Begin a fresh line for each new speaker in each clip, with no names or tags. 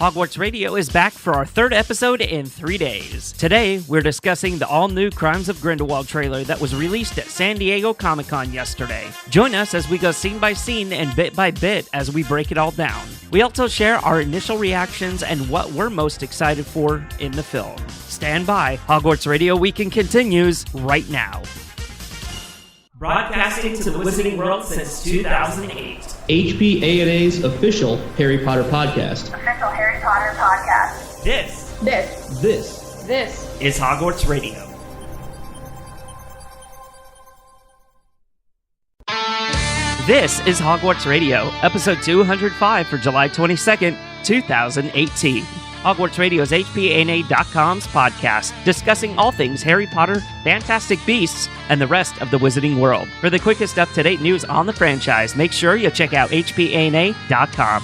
Hogwarts Radio is back for our third episode in 3 days. Today, we're discussing the all-new Crimes of Grindelwald trailer that was released at San Diego Comic-Con yesterday. Join us as we go scene by scene and bit by bit as we break it all down. We also share our initial reactions and what we're most excited for in the film. Stand by. Hogwarts Radio Weekend continues right now. Broadcasting to the Wizarding World since 2008.
HPANA's official Harry Potter podcast.
Official Harry Potter podcast.
This
is Hogwarts Radio. This is Hogwarts Radio, episode 205 for July 22nd, 2018. Hogwarts Radio is HPANA.com's podcast, discussing all things Harry Potter, Fantastic Beasts, and the rest of the Wizarding World. For the quickest up-to-date news on the franchise, make sure you check out HPANA.com.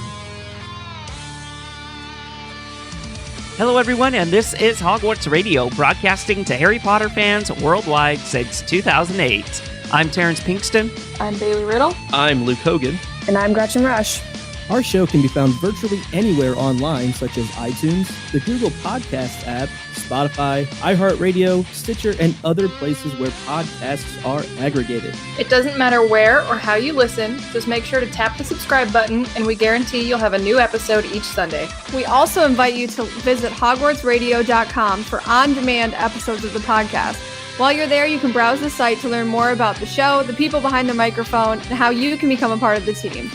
Hello everyone, and this is Hogwarts Radio, broadcasting to Harry Potter fans worldwide since 2008. I'm Terrence Pinkston.
I'm Bailey Riddle.
I'm Luke Hogan.
And I'm Gretchen Rush.
Our show can be found virtually anywhere online, such as iTunes, the Google Podcasts app, Spotify, iHeartRadio, Stitcher, and other places where podcasts are aggregated.
It doesn't matter where or how you listen, just make sure to tap the subscribe button, and we guarantee you'll have a new episode each Sunday.
We also invite you to visit hogwartsradio.com for on-demand episodes of the podcast. While you're there, you can browse the site to learn more about the show, the people behind the microphone, and how you can become a part of the team.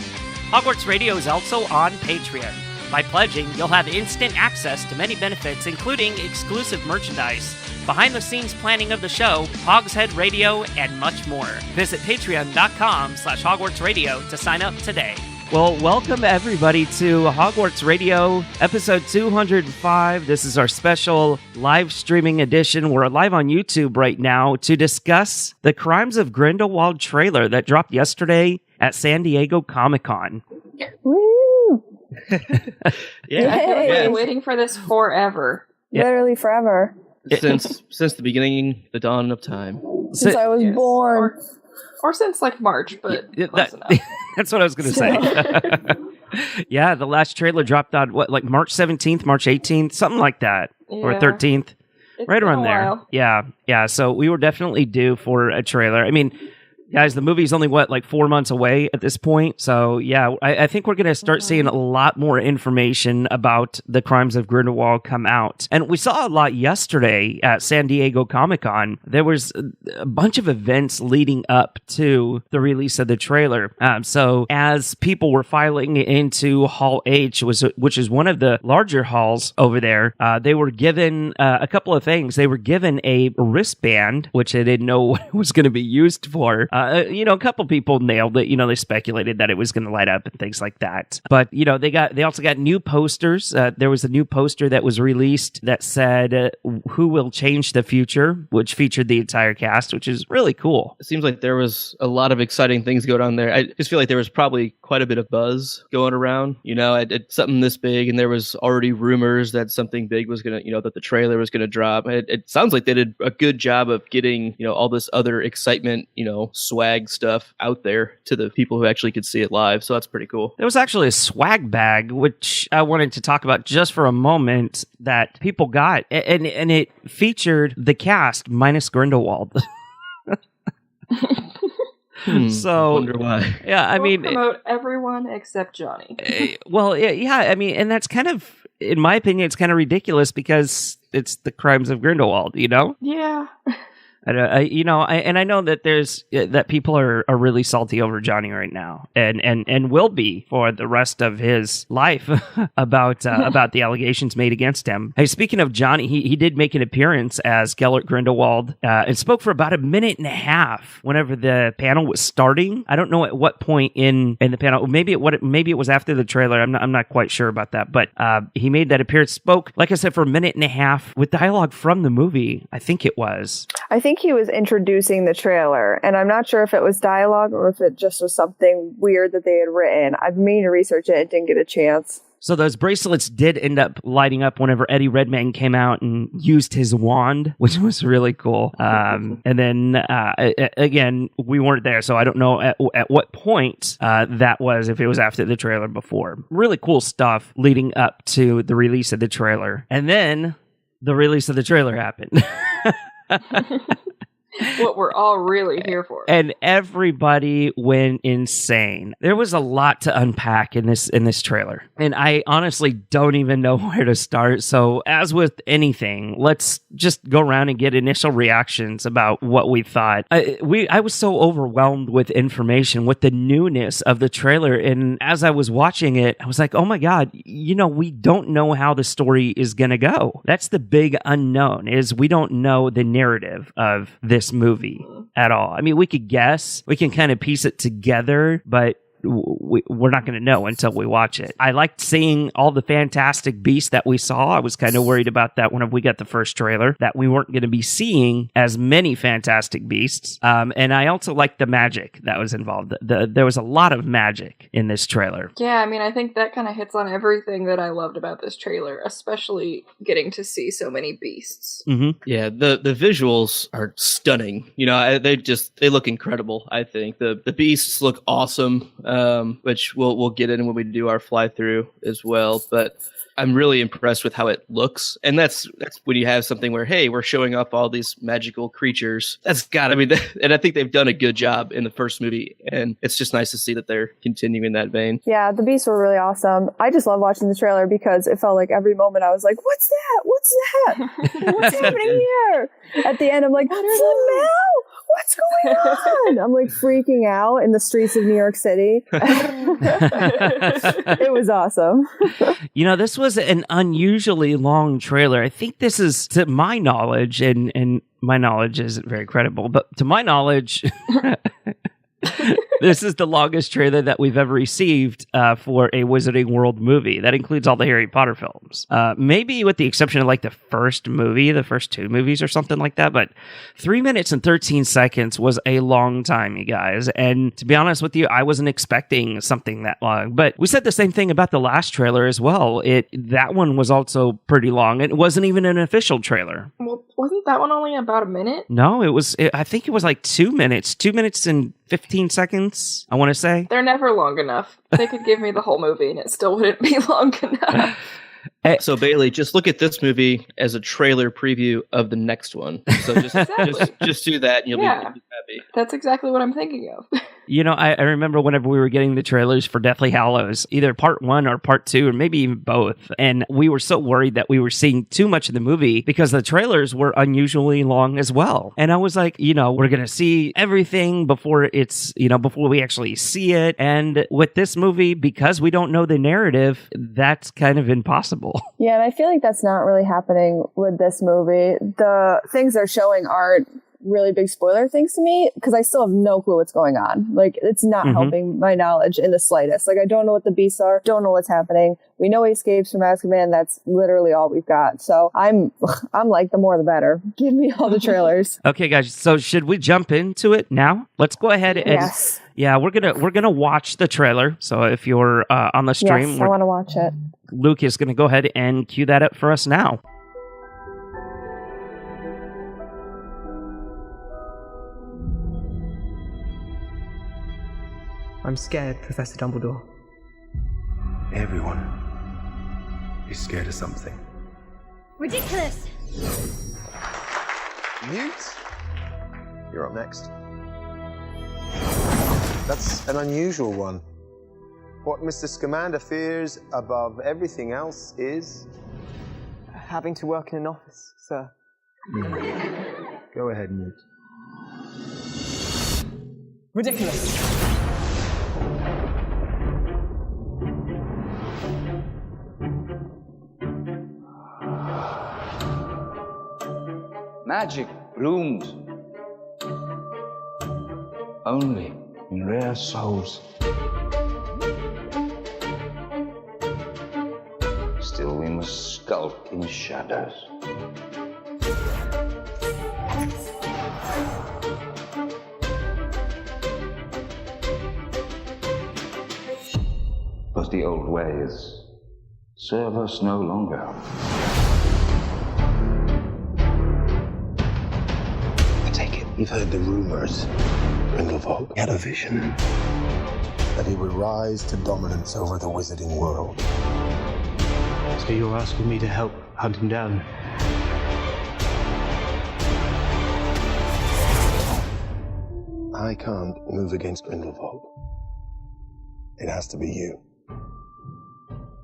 Hogwarts Radio is also on Patreon. By pledging, you'll have instant access to many benefits, including exclusive merchandise, behind-the-scenes planning of the show, Hogshead Radio, and much more. Visit patreon.com/Hogwarts Radio to sign up today. Well, welcome everybody to Hogwarts Radio, episode 205. This is our special live streaming edition. We're live on YouTube right now to discuss the Crimes of Grindelwald trailer that dropped yesterday at San Diego Comic-Con.
Woo!
Yeah.
I feel like we've been waiting for this forever.
Yeah.
Literally forever.
Since the beginning, the dawn of time.
Since I was born.
Or since like March, but close enough.
That's what I was going to say. Yeah, the last trailer dropped on, like March 17th, March 18th, something like that.
Yeah.
Or 13th.
It's
right
been
around
a
there.
while.
Yeah. So we were definitely due for a trailer. I mean, guys, the movie's only, 4 months away at this point? So, yeah, I think we're going to start seeing a lot more information about the Crimes of Grindelwald come out. And we saw a lot yesterday at San Diego Comic-Con. There was a bunch of events leading up to the release of the trailer. So, as people were filing into Hall H, which is one of the larger halls over there, they were given a couple of things. They were given a wristband, which they didn't know what it was going to be used for. A couple people nailed it. They speculated that it was going to light up and things like that. But, they also got new posters. There was a new poster that was released that said, "Who will change the future?" which featured the entire cast, which is really cool.
It seems like there was a lot of exciting things going on there. I just feel like there was probably quite a bit of buzz going around. It's something this big, and there was already rumors that something big was going to, that the trailer was going to drop. It sounds like they did a good job of getting, all this other excitement, swag stuff out there to the people who actually could see it live. So that's pretty cool.
There was actually a swag bag, which I wanted to talk about just for a moment, that people got. And it featured the cast minus Grindelwald. So,
I wonder why.
Yeah, I mean,
promote everyone except Johnny.
Well, yeah, I mean, and that's kind of, in my opinion, it's kind of ridiculous because it's the Crimes of Grindelwald,
Yeah.
I know that there's that people are really salty over Johnny right now, and will be for the rest of his life about the allegations made against him. Hey, speaking of Johnny, he did make an appearance as Gellert Grindelwald and spoke for about a minute and a half whenever the panel was starting. I don't know at what point in the panel. Maybe it was after the trailer. I'm not quite sure about that, but he made that appearance. Spoke, like I said, for a minute and a half with dialogue from the movie. I think it was.
I think he was introducing the trailer, and I'm not sure if it was dialogue or if it just was something weird that they had written. I've meaning to research it and didn't get a chance.
So those bracelets did end up lighting up whenever Eddie Redmayne came out and used his wand, which was really cool. And then, again, we weren't there, so I don't know at what point that was, if it was after the trailer before. Really cool stuff leading up to the release of the trailer. And then the release of the trailer happened.
What we're all really here for.
And everybody went insane. There was a lot to unpack in this trailer. And I honestly don't even know where to start. So as with anything, let's just go around and get initial reactions about what we thought. I was so overwhelmed with information, with the newness of the trailer. And as I was watching it, I was like, oh my God, we don't know how the story is going to go. That's the big unknown, is we don't know the narrative of this movie at all. I mean, we could guess, we can kind of piece it together, but we're not going to know until we watch it. I liked seeing all the fantastic beasts that we saw. I was kind of worried about that when we got the first trailer, that we weren't going to be seeing as many fantastic beasts. And I also liked the magic that was involved. There was a lot of magic in this trailer.
Yeah, I mean, I think that kind of hits on everything that I loved about this trailer, especially getting to see so many beasts.
Mm-hmm.
Yeah, the visuals are stunning. They look incredible. I think the beasts look awesome. Which we'll get in when we do our fly through as well. But I'm really impressed with how it looks, and that's when you have something where, hey, we're showing off all these magical creatures. And I think they've done a good job in the first movie, and it's just nice to see that they're continuing that vein.
Yeah, the beasts were really awesome. I just love watching the trailer because it felt like every moment I was like, "What's that? What's that? What's happening here?" At the end, I'm like, "Flamel! What's going on?" I'm like freaking out in the streets of New York City. It was awesome.
This was an unusually long trailer. I think this is, to my knowledge, and my knowledge isn't very credible, but to my knowledge, this is the longest trailer that we've ever received for a Wizarding World movie. That includes all the Harry Potter films. Maybe with the exception of like the first two movies or something like that. But 3 minutes and 13 seconds was a long time, you guys. And to be honest with you, I wasn't expecting something that long. But we said the same thing about the last trailer as well. That one was also pretty long. It wasn't even an official trailer.
Well, wasn't that one only about a minute?
No, I think it was like 2 minutes. 2 minutes and 15 seconds, I want to say.
They're never long enough. They could give me the whole movie and it still wouldn't be long enough.
So Bailey, just look at this movie as a trailer preview of the next one. So just do that and you'll be happy.
That's exactly what I'm thinking of.
I remember whenever we were getting the trailers for Deathly Hallows, either part 1 or part 2, or maybe even both. And we were so worried that we were seeing too much of the movie because the trailers were unusually long as well. And I was like, we're going to see everything before before we actually see it. And with this movie, because we don't know the narrative, that's kind of impossible.
Yeah, and I feel like that's not really happening with this movie. The things they're showing aren't really big spoiler things to me because I still have no clue what's going on. Like, it's not helping my knowledge in the slightest. Like, I don't know what the beasts are, don't know what's happening. We know he escapes from Azkaban. That's literally all we've got. So I'm like, the more the better. Give me all the trailers.
Okay, guys. So should we jump into it now? Let's go ahead and
yes.
Yeah, we're gonna watch the trailer. So if you're on the stream,
yes, I want to watch it.
Luke is gonna go ahead and cue that up for us now.
I'm scared, Professor Dumbledore.
Everyone is scared of something.
Ridiculous!
Newt, you're up next. That's an unusual one. What Mr. Scamander fears above everything else is...
having to work in an office, sir.
Go ahead, Newt.
Ridiculous!
Magic bloomed only in rare souls. Still, we must skulk in shadows. But the old ways serve us no longer.
I take it you've heard the rumors. Grindelwald had a vision that he would rise to dominance over the wizarding world.
So you're asking me to help hunt him down?
I can't move against Grindelwald. It has to be you.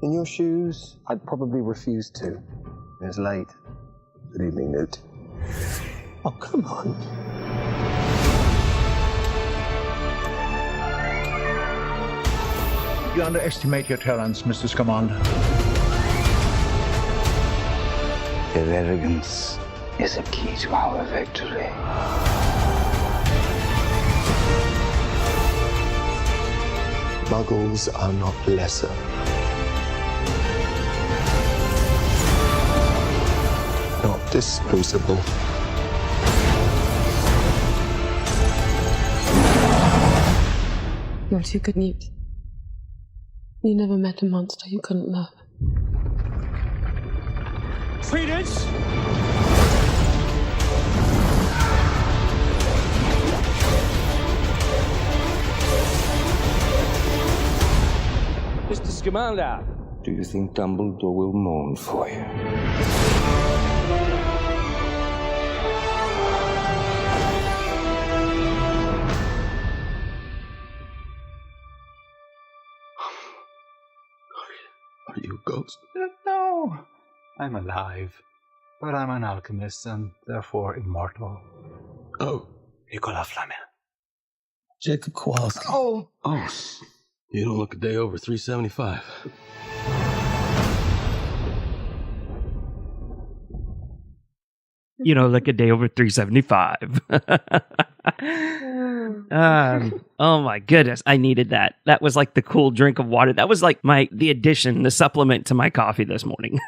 In your shoes, I'd probably refuse to. It's late. Good evening, Newt. Oh, come on.
You underestimate your talents, Mr. Scamander.
Their arrogance is a key to our victory.
Muggles are not lesser. Not disposable.
You're too good, Newt. You never met a monster you couldn't love.
Credence!
Mr. Scamander.
Do you think Dumbledore will mourn for you?
Are you a ghost?
No, I'm alive. But I'm an alchemist and therefore immortal.
Oh.
Nicolas Flamel.
Jacob Kowalski.
Oh.
Oh. You don't look a day over 375.
You know, like a day over 375. Oh my goodness, I needed that. That was like the cool drink of water. That was like the addition, the supplement to my coffee this morning.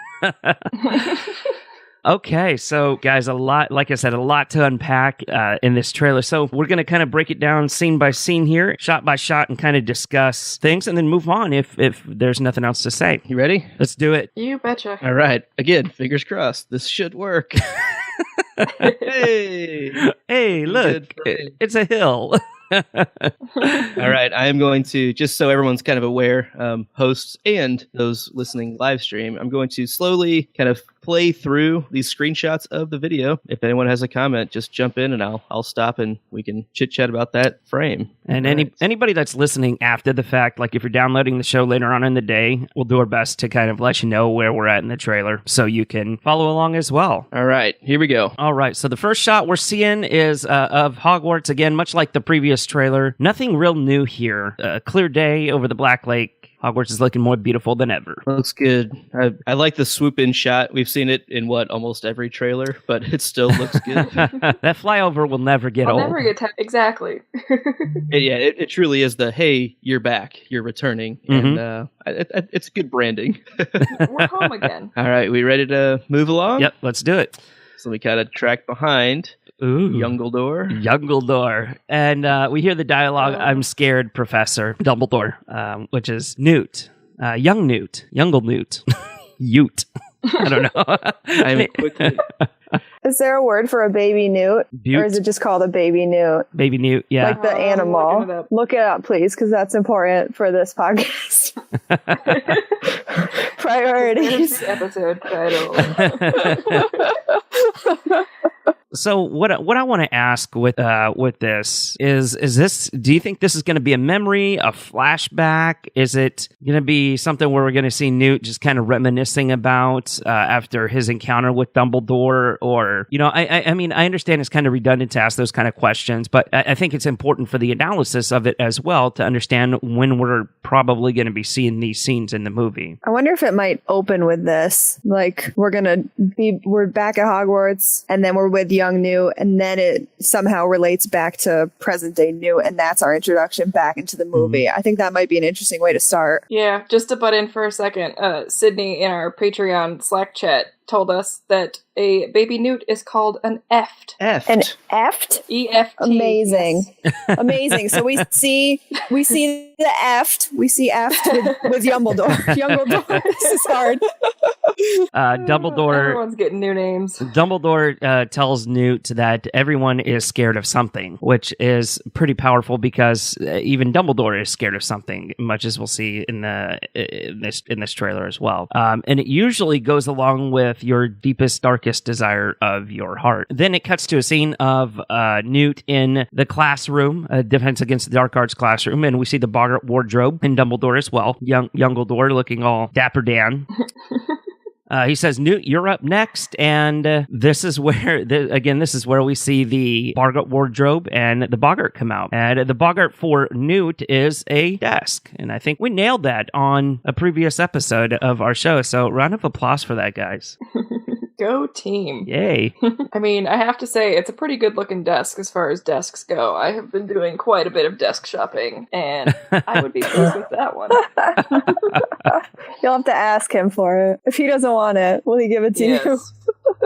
Okay, so guys, like I said, a lot to unpack in this trailer. So we're going to kind of break it down scene by scene here, shot by shot, and kind of discuss things and then move on if there's nothing else to say.
You ready?
Let's do it.
You betcha.
All right. Again, fingers crossed. This should work.
Hey, look, it's a hill.
All right, I am going to, just so everyone's kind of aware, hosts and those listening live stream, I'm going to slowly kind of play through these screenshots of the video. If anyone has a comment, just jump in and I'll stop and we can chit chat about that frame.
And anybody that's listening after the fact, like if you're downloading the show later on in the day, we'll do our best to kind of let you know where we're at in the trailer so you can follow along as well.
All right, here we go.
All right, so the first shot we're seeing is of Hogwarts, again, much like the previous trailer. Nothing real new here. A clear day over the Black Lake. Hogwarts is looking more beautiful than ever.
Looks good. I like the swoop-in shot. We've seen it in, almost every trailer, but it still looks good.
That flyover will never get old.
Never get exactly.
It truly is the, hey, you're back, you're returning.
Mm-hmm.
And it's good branding.
We're home again.
All right, we ready to move along?
Yep, let's do it.
So we kind of track behind.
Ooh.
Youngledore.
And we hear the dialogue, I'm scared, Professor Dumbledore, which is Newt. Young Newt. Youngle Newt. Ute. I don't know.
Is there a word for a baby newt?
Butte?
Or is it just called a baby newt?
Baby newt, yeah.
Like the animal. Look it up, please, because that's important for this podcast. Priorities.
Episode title.
So what I want to ask with this is this, do you think this is going to be a memory, a flashback? Is it going to be something where we're going to see Newt just kind of reminiscing about after his encounter with Dumbledore? Or, I mean, I understand it's kind of redundant to ask those kind of questions, but I think it's important for the analysis of it as well to understand when we're probably going to be seeing these scenes in the movie.
I wonder if it might open with this. Like, we're back at Hogwarts, and then we're with young Newt, and then it somehow relates back to present day Newt, and that's our introduction back into the movie. I think that might be an interesting way to start.
Yeah, just to butt in for a second, Sydney in our Patreon Slack chat told us that a baby newt is called an eft.
An eft?
E-F-T.
Amazing. Amazing. So we see the eft. We see eft with Dumbledore. Dumbledore. This is hard.
Dumbledore.
Everyone's getting new names.
Dumbledore tells Newt that everyone is scared of something, which is pretty powerful because even Dumbledore is scared of something, much as we'll see in this trailer as well. And it usually goes along with your deepest, darkest desire of your heart. Then it cuts to a scene of Newt in the classroom, Defense Against the Dark Arts classroom, and we see the Boggart wardrobe and Dumbledore as well. Young Dumbledore looking all dapper Dan. He says, Newt, you're up next, and this is where we see the Boggart wardrobe and the Boggart come out. And the Boggart for Newt is a desk, and I think we nailed that on a previous episode of our show, so round of applause for that, guys.
Go team.
Yay.
I mean, I have to say, it's a pretty good looking desk as far as desks go. I have been doing quite a bit of desk shopping, and I would be pleased with that one.
You'll have to ask him for it. If he doesn't want it, will he give it to you?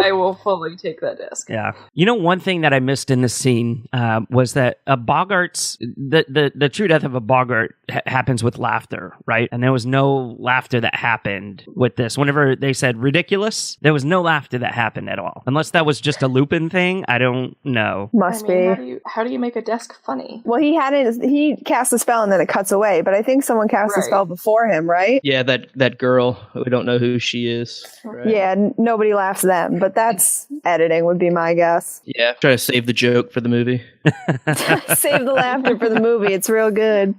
I will fully take that desk.
Yeah. You know, one thing that I missed in this scene was that a Boggart's, the true death of a Boggart happens with laughter, right? And there was no laughter that happened with this. Whenever they said ridiculous, there was no laughter that happened at all. Unless that was just a Lupin thing, I don't know.
Must be.
How do you make a desk funny?
Well, he cast a spell and then it cuts away, but I think someone cast a spell before him, right?
Yeah, that girl. We don't know who she is. Right?
Yeah, nobody laughs then, but that's editing would be my guess.
Yeah, try to save the joke for the movie.
Save the laughter for the movie. It's real good.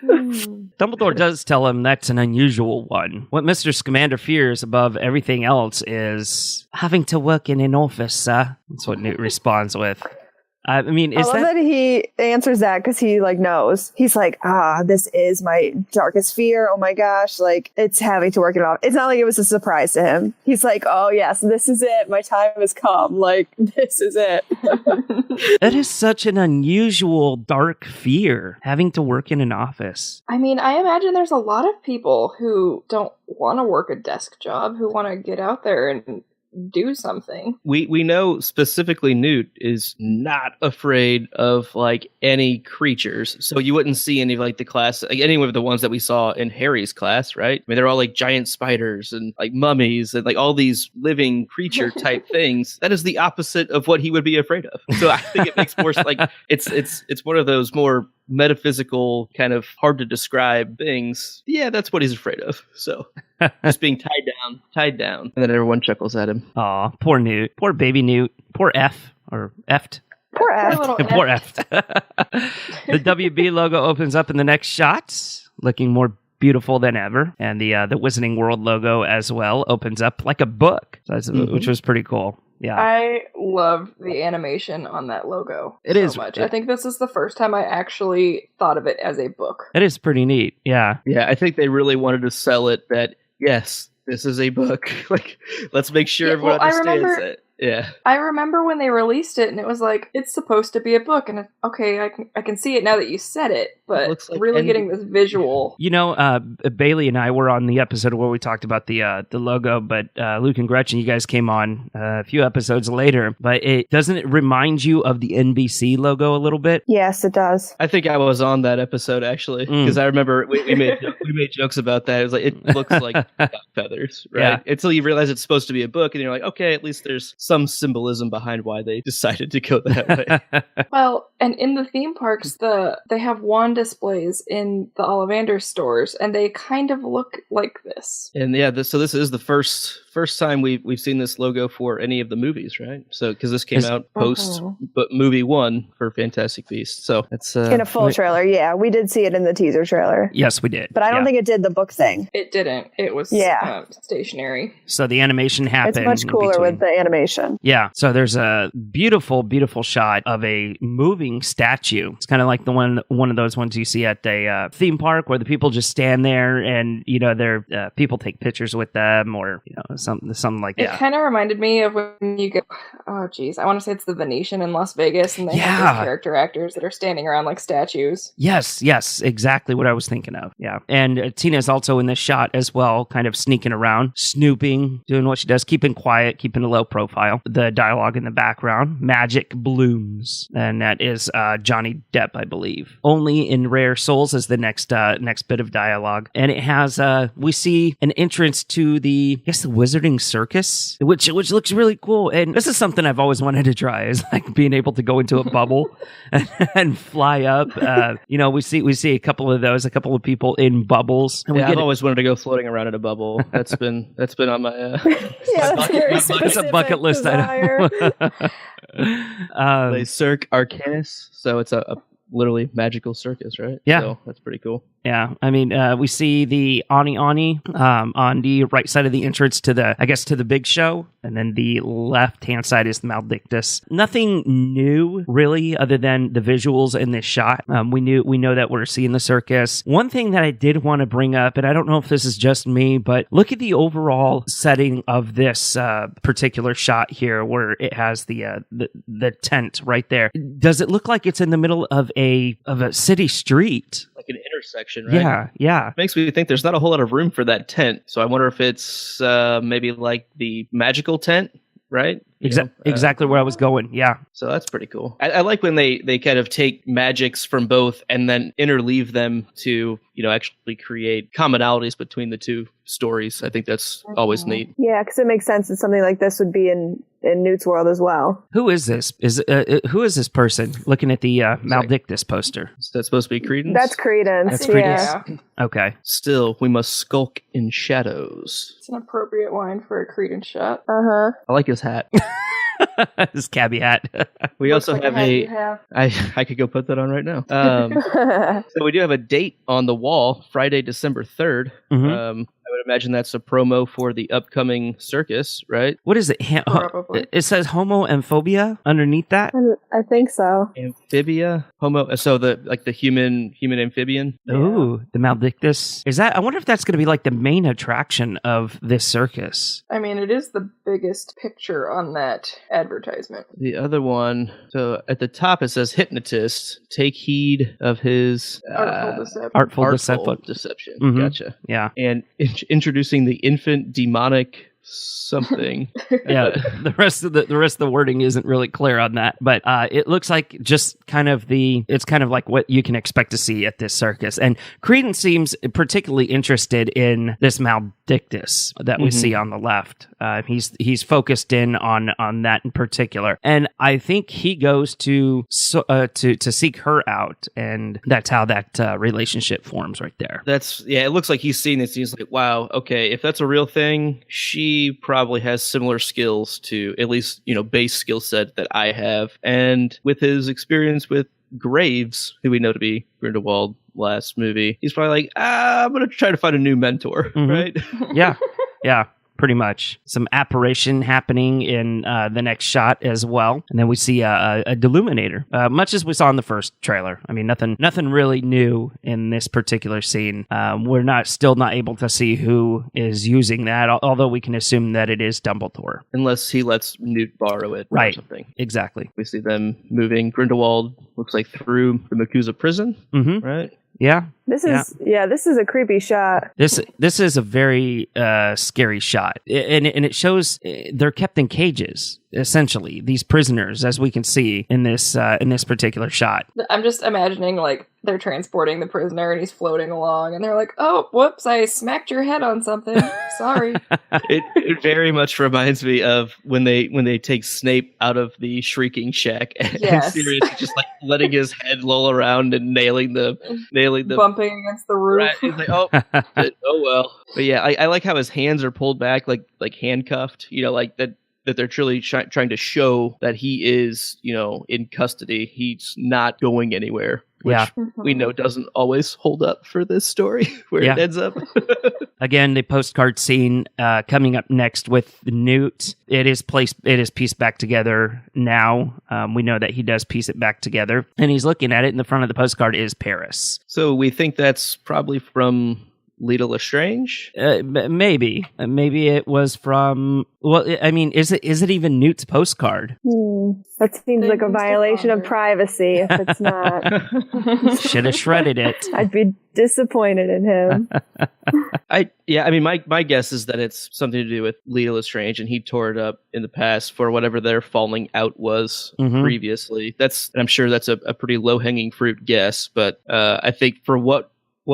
Dumbledore does tell him that's an unusual one. What Mr. Scamander fears above everything else is having to work in an office, sir. That's what Newt responds with. I mean,
I love that he answers that because he knows. He's like, this is my darkest fear. Oh my gosh, it's having to work it off. It's not like it was a surprise to him. He's like, oh yes, this is it. My time has come. This is it.
That is such an unusual dark fear, having to work in an office.
I mean, I imagine there's a lot of people who don't want to work a desk job, who want to get out there and do something.
We know specifically Newt is not afraid of any creatures, so you wouldn't see any of the class, any of the ones that we saw in Harry's class, right? I mean, they're all giant spiders and mummies and all these living creature type things. That is the opposite of what he would be afraid of. So I think it makes more it's one of those more metaphysical, kind of hard to describe things. Yeah, that's what he's afraid of. So just being tied down, and then everyone chuckles at him.
Aw, poor Newt, poor baby Newt, poor F or Eft.
Poor F.
Poor F. The WB logo opens up in the next shot, looking more beautiful than ever, and the Wizarding World logo as well opens up like a book, which was pretty cool. Yeah,
I love the animation on that logo.
It is
much. I think this is the first time I actually thought of it as a book.
It is pretty neat. Yeah.
Yeah, I think they really wanted to sell it that, yes, this is a book. Let's make sure everyone understands it. Yeah.
I remember when they released it and it was it's supposed to be a book, and okay, I can see it now that you said it, but really getting this visual.
You know, Bailey and I were on the episode where we talked about the logo, but Luke and Gretchen, you guys came on a few episodes later, but doesn't it remind you of the NBC logo a little bit?
Yes, it does.
I think I was on that episode actually, because I remember we made jokes about that. It was it looks like feathers, right? Yeah. Until you realize it's supposed to be a book, and you're like, okay, at least there's some symbolism behind why they decided to go that way.
Well, and in the theme parks, they have wand displays in the Ollivander stores, and they kind of look like this.
And yeah, so this is the first time we've seen this logo for any of the movies, right? So because this came out post but movie 1 for Fantastic Beasts, so it's
in a full trailer. Yeah, we did see it in the teaser trailer.
Yes, we did,
but I don't think it did the book thing.
It didn't. It was stationary.
So the animation happened.
It's much cooler with the animation.
location.
Yeah. So there's a beautiful, beautiful shot of a moving statue. It's kind of like the one of those ones you see at a theme park where the people just stand there and, they're people take pictures with them or, something like that.
It kind of reminded me of when you go, oh geez, I want to say it's the Venetian in Las Vegas and they have those character actors that are standing around like statues.
Yes, exactly what I was thinking of. Yeah. And Tina's also in this shot as well, kind of sneaking around, snooping, doing what she does, keeping quiet, keeping a low profile. The dialogue in the background, magic blooms. And that is Johnny Depp, I believe. Only in Rare Souls is the next bit of dialogue. And it has, we see an entrance to the Wizarding Circus, which looks really cool. And this is something I've always wanted to try, is like being able to go into a bubble and fly up. We see a couple of those, a couple of people in bubbles. And
I've always wanted to go floating around in a bubble. That's been on my
That's
a bucket list item.
They Cirque Arcanus, so it's a literally magical circus, right?
Yeah.
So that's pretty cool.
Yeah. I mean, we see the Ani on the right side of the entrance to the big show. And then the left-hand side is the Maledictus. Nothing new, really, other than the visuals in this shot. We know that we're seeing the circus. One thing that I did want to bring up, and I don't know if this is just me, but look at the overall setting of this particular shot here, where it has the tent right there. Does it look like it's in the middle of a city street?
Like an intersection, right?
Yeah.
Makes me think there's not a whole lot of room for that tent. So I wonder if it's maybe like the magical tent, right?
Exactly where I was going. Yeah.
So that's pretty cool. I like when they kind of take magics from both and then interleave them to, actually create commonalities between the two stories. I think that's always neat.
Yeah, because it makes sense that something like this would be in Newt's world as well.
Who is this? Who is this person looking at the Maledictus poster?
Is that supposed to be Credence?
That's Credence.
That's Credence?
Yeah.
Okay.
Still, we must skulk in shadows.
It's an appropriate line for a Credence shot.
Uh-huh.
I like his hat.
His cabbie hat.
We also have I could go put that on right now. So we do have a date on the wall, Friday, December 3rd.
Mm-hmm.
I would imagine that's a promo for the upcoming circus, right?
What is it? It says homoamphobia underneath that.
I think so.
Amphibia, homo. So the human amphibian.
Ooh, the Maledictus. Is that? I wonder if that's going to be like the main attraction of this circus.
I mean, it is the biggest picture on that advertisement.
The other one. So at the top it says hypnotist. Take heed of his
artful
deception.
Mm-hmm.
Gotcha.
Yeah.
And introducing the infant demonic something.
Yeah, the rest of the wording isn't really clear on that, but it looks like just it's kind of like what you can expect to see at this circus. And Credence seems particularly interested in this Maledictus that we see on the left. He's focused in on that in particular, and I think he goes to seek her out, and that's how that relationship forms right there.
It looks like he's seeing this. He's like, wow, okay, if that's a real thing, she probably has similar skills to, at least, base skill set that I have. And with his experience with Graves, who we know to be Grindelwald last movie, he's probably like, I'm going to try to find a new mentor, right?
Yeah. Pretty much. Some apparition happening in the next shot as well. And then we see a Deluminator, much as we saw in the first trailer. I mean, nothing really new in this particular scene. We're still not able to see who is using that, although we can assume that it is Dumbledore.
Unless he lets Newt borrow it or something.
Exactly.
We see them moving Grindelwald, looks like, through the Makusa prison, right?
Yeah.
This is a creepy shot.
This is a very scary shot, and it shows they're kept in cages. Essentially, these prisoners, as we can see in this particular shot.
I'm just imagining like they're transporting the prisoner and he's floating along, and they're like, "Oh, whoops! I smacked your head on something. Sorry."
It very much reminds me of when they take Snape out of the Shrieking Shack, and Sirius is just like letting his head loll around and nailing the
bumping against the roof.
Right. He's like, oh well. But yeah, I like how his hands are pulled back, like handcuffed. Like that they're truly trying to show that he is, in custody. He's not going anywhere. Which we know doesn't always hold up for this story where it ends up.
Again, the postcard scene coming up next with Newt. It is pieced back together now. We know that he does piece it back together, and he's looking at it. And the front of the postcard is Paris.
So we think that's probably from Lita Lestrange?
Maybe it was from. Well, I mean, is it even Newt's postcard?
That seems like a violation of privacy if it's not.
Should have shredded it.
I'd be disappointed in him.
My guess is that it's something to do with Lita Lestrange, and he tore it up in the past for whatever their falling out was previously. I'm sure that's a pretty low hanging fruit guess, but I think for what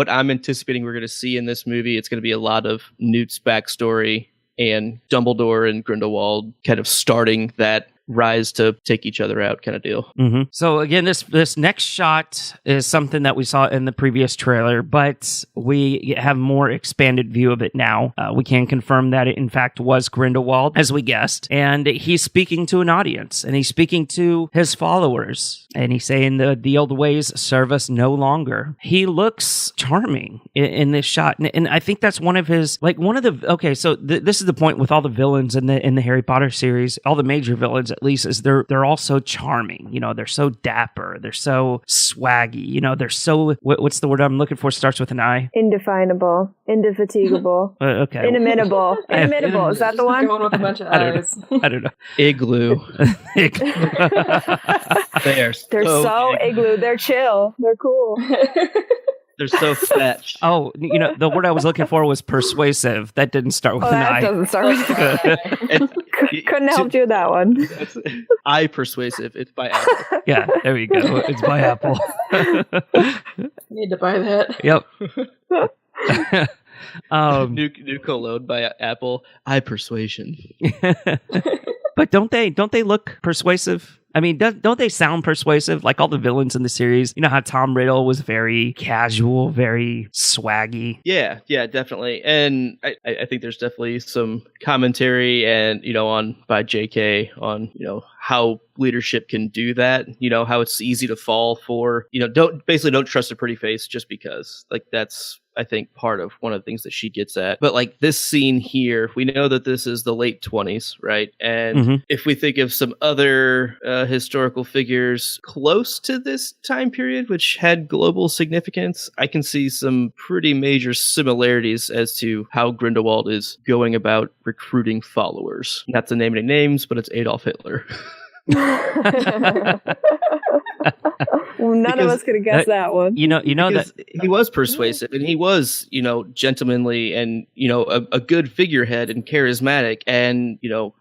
I'm anticipating we're going to see in this movie, it's going to be a lot of Newt's backstory and Dumbledore and Grindelwald kind of starting that rise to take each other out kind of deal.
So again, this next shot is something that we saw in the previous trailer, but we have more expanded view of it now. We can confirm that it in fact was Grindelwald, as we guessed, and he's speaking to an audience, and he's speaking to his followers, and he's saying the old ways serve us no longer. He looks charming in this shot, and I think that's one of his, so this is the point with all the villains in the Harry Potter series, all the major villains at least, is they're all so charming. You know, they're so dapper, they're so swaggy, you know, they're so, what's the word I'm looking for? Starts with an I.
Indefinable, indefatigable,
okay,
inimitable, is that the one?
Going with a bunch of eyes.
I don't know.
Igloo.
They're so igloo. They're chill. They're cool.
They're so fetch.
Oh, you know, the word I was looking for was persuasive. That didn't start with an I.
That doesn't start with an I. Couldn't help you with that one.
I persuasive. It's by Apple.
Yeah, there you go. It's by Apple.
Need to buy that.
Yep.
New cologne by Apple. I persuasion.
But don't they look persuasive? I mean, don't they sound persuasive? Like all the villains in the series. You know how Tom Riddle was very casual, very swaggy.
Yeah, definitely. And I think there's definitely some commentary and, by JK on, how leadership can do that. How it's easy to fall for, don't trust a pretty face just because. Like, that's, I think, part of one of the things that she gets at. But like this scene here, we know that this is the late 20s, right? And if we think of some other historical figures close to this time period, which had global significance, I can see some pretty major similarities as to how Grindelwald is going about recruiting followers. Not to name any names, but it's Adolf Hitler.
None of us could have guessed that one.
That he was persuasive, and he was, gentlemanly, and a good figurehead and charismatic, and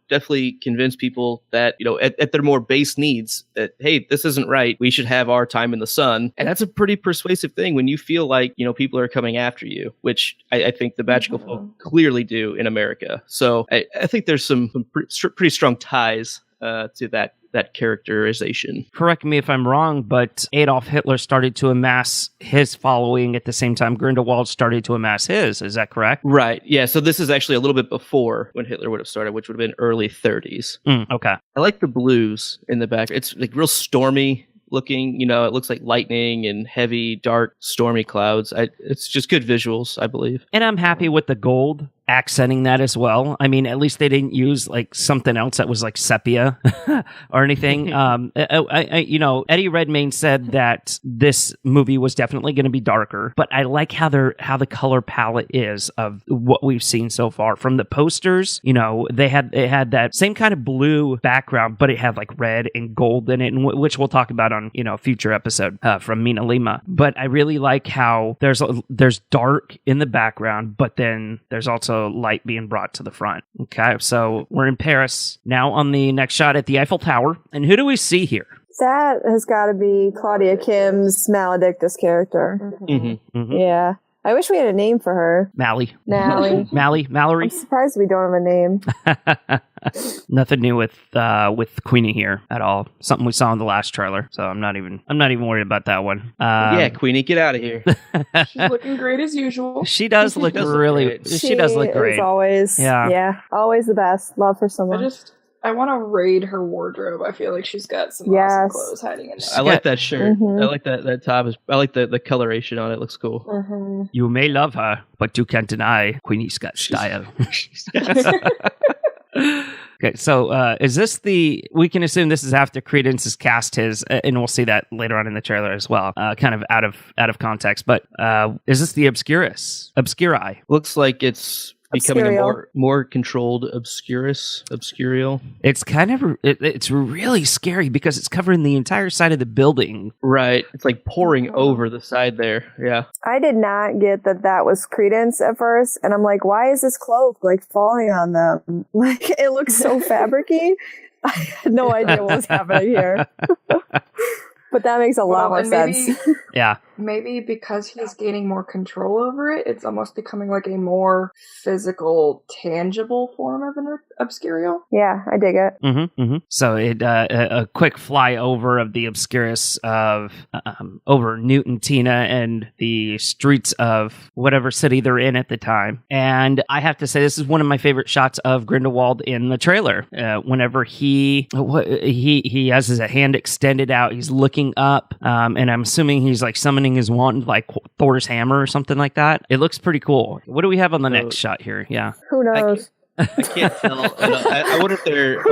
definitely convinced people that at their more base needs that, hey, this isn't right. We should have our time in the sun, and that's a pretty persuasive thing when you feel like people are coming after you, which I think the magical folk clearly do in America. So I think there's some pretty strong ties to that characterization.
Correct me if I'm wrong, but Adolf Hitler started to amass his following at the same time Grindelwald started to amass his. Is that correct?
Right. Yeah. So this is actually a little bit before when Hitler would have started, which would have been early 30s.
Okay.
I like the blues in the back. It's like real stormy looking. It looks like lightning and heavy, dark, stormy clouds. It's just good visuals, I believe.
And I'm happy with the gold accenting that as well. I mean, at least they didn't use like something else that was like sepia or anything. Eddie Redmayne said that this movie was definitely going to be darker, but I like how the color palette is of what we've seen so far. From the posters, they had that same kind of blue background, but it had like red and gold in it, and which we'll talk about on a future episode from Mina Lima. But I really like how there's dark in the background, but then there's also light being brought to the front. Okay, so we're in Paris now on the next shot at the Eiffel Tower, and who do we see here?
That has got to be Claudia Kim's Maledictus character. Yeah. I wish we had a name for her.
Mallory.
Mallory.
I'm
surprised we don't have a name.
Nothing new with Queenie here at all. Something we saw in the last trailer, so I'm not even worried about that one.
Yeah, Queenie, get out of here.
She's looking great as usual.
She does look really. She does look great.
Always. Yeah. Always the best. Love her so much.
I want to raid her wardrobe. I feel like she's got some awesome clothes hiding in there.
I like that shirt. I like that top. I like the coloration on it. Looks cool.
You may love her, but you can't deny Queenie's got style. Okay, so is this we can assume this is after Credence has cast his, and we'll see that later on in the trailer as well, kind of out of context, but is this the Obscuri?
Looks like it's becoming a more controlled obscurial.
It's kind of it's really scary because it's covering the entire side of the building.
Right. It's like pouring over the side there. Yeah.
I did not get that was Credence at first, and I'm like, why is this cloak like falling on them? Like, it looks so fabricy. I had no idea what was happening here. But that makes a lot more sense.
Yeah.
Maybe because he's gaining more control over it, it's almost becoming like a more physical, tangible form of an Obscurial.
Yeah, I dig it.
So a quick flyover of the Obscurus of over Newton Tina and the streets of whatever city they're in at the time. And I have to say, this is one of my favorite shots of Grindelwald in the trailer. Whenever he has his hand extended out, he's looking up, and I'm assuming he's like summoning his wand like Thor's hammer or something like that. It looks pretty cool. What do we have on the next shot here? Yeah.
Who knows?
I can't tell. I wonder if they're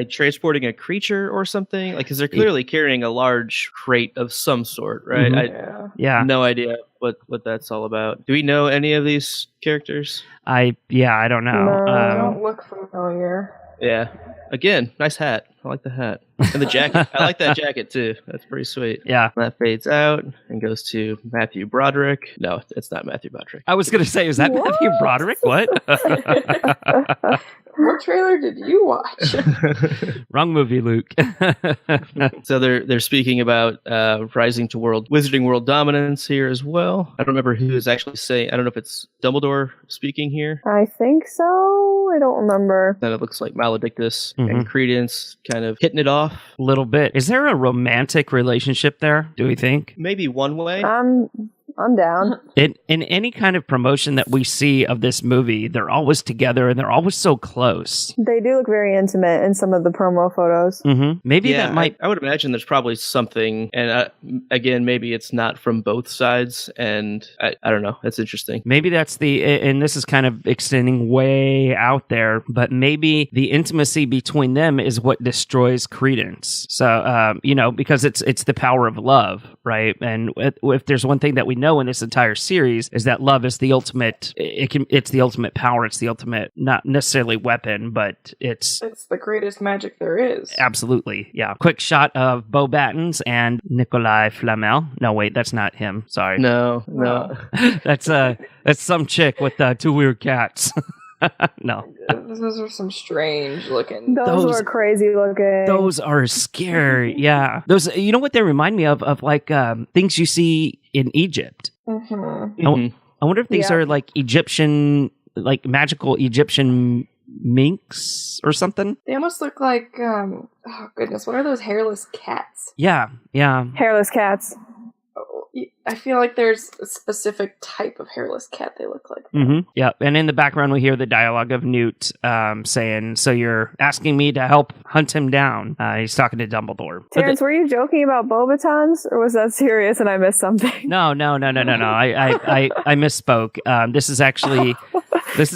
transporting a creature or something. Like, because they're clearly carrying a large crate of some sort, right?
Yeah.
No idea what that's all about. Do we know any of these characters?
I don't know.
No, they don't look familiar.
Yeah. Again, nice hat. I like the hat. And the jacket. I like that jacket, too. That's pretty sweet.
Yeah.
That fades out and goes to Matthew Broderick. No, it's not Matthew Broderick.
I was going to say, is that Matthew Broderick? What?
What trailer did you watch?
Wrong movie, Luke.
So they're speaking about rising to wizarding world dominance here as well. I don't remember who is actually saying. I don't know if it's Dumbledore speaking here.
I think so. I don't remember.
Then it looks like Maledictus and Credence kind of hitting it off
a little bit. Is there a romantic relationship there? Do we think?
Maybe one way.
I'm down.
In any kind of promotion that we see of this movie, they're always together and they're always so close.
They do look very intimate in some of the promo photos.
Maybe that might...
I would imagine there's probably something, and again, maybe it's not from both sides, and I don't know. That's interesting.
Maybe that's and this is kind of extending way out there, but maybe the intimacy between them is what destroys Credence. So, because it's the power of love, right? And if there's one thing that we know in this entire series is that love is the ultimate. It's the ultimate power. It's the ultimate, not necessarily weapon, but it's
the greatest magic there is.
Absolutely, yeah. Quick shot of Bo Battens and Nikolai Flamel. No, wait, that's not him. Sorry.
No.
That's some chick with 2 weird cats. No.
Those are some strange looking.
Those were crazy looking.
Those are scary. Yeah. Those, you know what they remind me of like things you see in Egypt. I wonder if these are like Egyptian, like magical Egyptian minks or something.
They almost look like, oh goodness, what are those hairless cats?
Yeah.
Hairless cats.
I feel like there's a specific type of hairless cat they look like.
Yeah, and in the background we hear the dialogue of Newt saying, "So you're asking me to help hunt him down?" He's talking to Dumbledore.
Terrence, were you joking about Bobatons, or was that serious and I missed something?
No. I misspoke. This is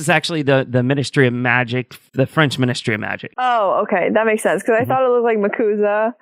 actually the Ministry of Magic, the French Ministry of Magic.
Oh, okay, that makes sense because I thought it looked like Makuza,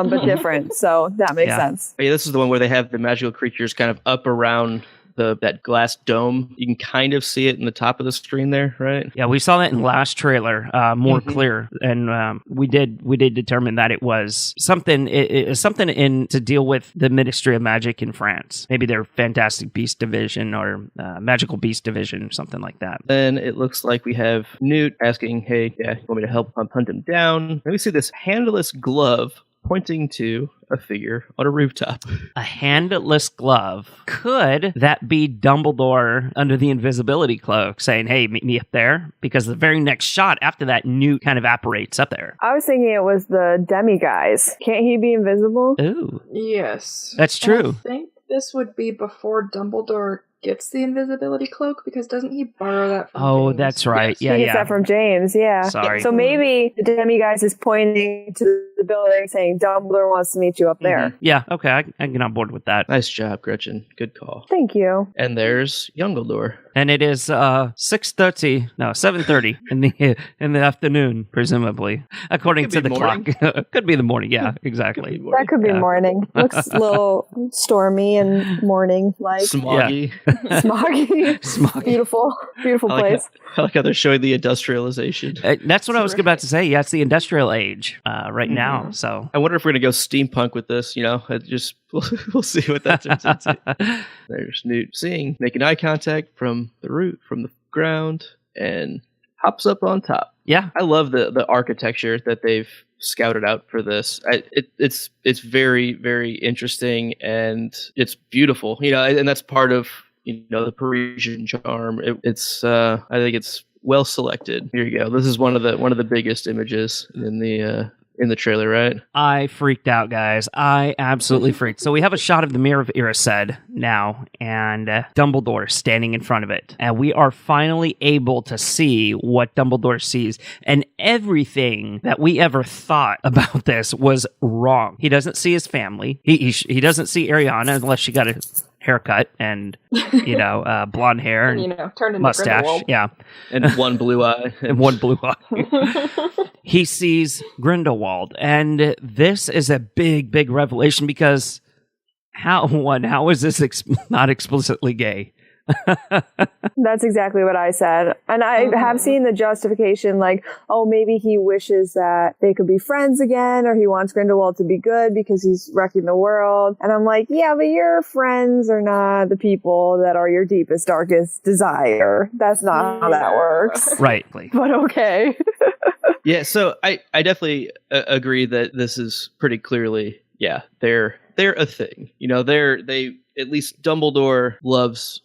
but different. So that makes sense.
Yeah, this is the one where they have the magical creatures kind of up around that glass dome. You can kind of see it in the top of the screen there, right?
Yeah, we saw that in the last trailer, more clear, and we did determine that it was something. It is something to deal with the Ministry of Magic in France. Maybe their Fantastic Beast Division or Magical Beast Division, something like that.
Then it looks like we have Newt asking, "Hey, you want me to help hunt him down?" Then we see this handless glove pointing to a figure on a rooftop.
A handless glove. Could that be Dumbledore under the invisibility cloak saying, "Hey, meet me up there"? Because the very next shot after that, Newt kind of apparates up there.
I was thinking it was the demi-guys. Can't he be invisible?
Ooh.
Yes.
That's true.
I think this would be before Dumbledore gets the invisibility cloak? Because doesn't he borrow that from James?
That's right.
Yes.
Yeah,
he gets that from James, yeah.
Sorry.
So maybe the demiguise is pointing to the building saying Dumbledore wants to meet you up there.
Yeah, okay, I can get on board with that.
Nice job, Gretchen. Good call.
Thank you.
And there's Youngledore.
And it is 7:30 in the afternoon, presumably, according to the clock. Could be the morning. Yeah, exactly.
That could be morning. Looks a little stormy and morning-like.
Smoggy.
Yeah. Smoggy. Beautiful place.
I like how they're showing the industrialization.
That's what I was about to say. Yeah, it's the industrial age right now. So
I wonder if we're going to go steampunk with this. We'll see what that turns into. There's Newt making eye contact from the ground, and hops up on top.
Yeah,
I love the architecture that they've scouted out for this. It's very, very interesting, and it's beautiful. And that's part of the Parisian charm. I think it's well selected. Here you go. This is one of the biggest images in the trailer, right?
I freaked out, guys. I absolutely freaked. So we have a shot of the Mirror of Erised now, and Dumbledore standing in front of it. And we are finally able to see what Dumbledore sees. And everything that we ever thought about this was wrong. He doesn't see his family. He doesn't see Ariana unless she got a haircut and blonde hair and
turned into
mustache.
Grindelwald.
Yeah,
and one blue eye.
He sees Grindelwald, and this is a big revelation because how is this not explicitly gay?
That's exactly what I said. And I have seen the justification like, maybe he wishes that they could be friends again, or he wants Grindelwald to be good because he's wrecking the world. And I'm like, yeah, but your friends are not the people that are your deepest, darkest desire. That's not how that works.
Right.
But okay.
Yeah, so I definitely agree that this is pretty clearly, they're a thing. They at least Dumbledore loves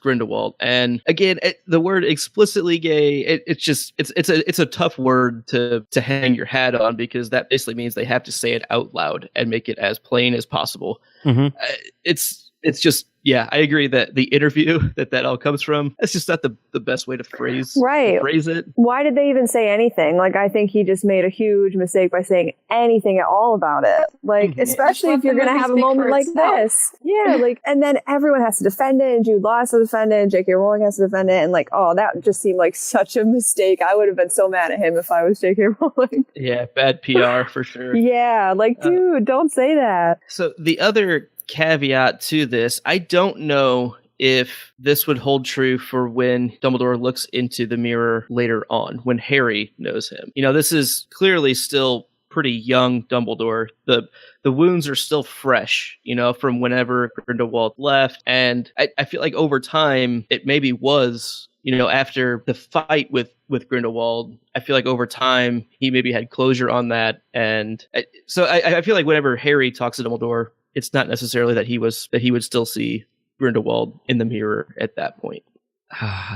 Grindelwald, and again, the word explicitly gay, it's a tough word to hang your hat on, because that basically means they have to say it out loud and make it as plain as possible.
Mm-hmm.
It's just, I agree that the interview that all comes from, it's just not the best way to phrase it.
Why did they even say anything? Like, I think he just made a huge mistake by saying anything at all about it. Like, especially if you're going to have a moment like this. Yeah, and then everyone has to defend it, and Jude Law has to defend it, and J.K. Rowling has to defend it, and that just seemed like such a mistake. I would have been so mad at him if I was J.K. Rowling.
Yeah, bad PR for sure.
Yeah, dude, don't say that.
So the other caveat to this, I don't know if this would hold true for when Dumbledore looks into the mirror later on, when Harry knows him. This is clearly still pretty young Dumbledore. The wounds are still fresh, from whenever Grindelwald left. And I feel like over time, it maybe was, after the fight with Grindelwald, I feel like over time, he maybe had closure on that. And so I feel like whenever Harry talks to Dumbledore, it's not necessarily that he would still see Grindelwald in the mirror at that point.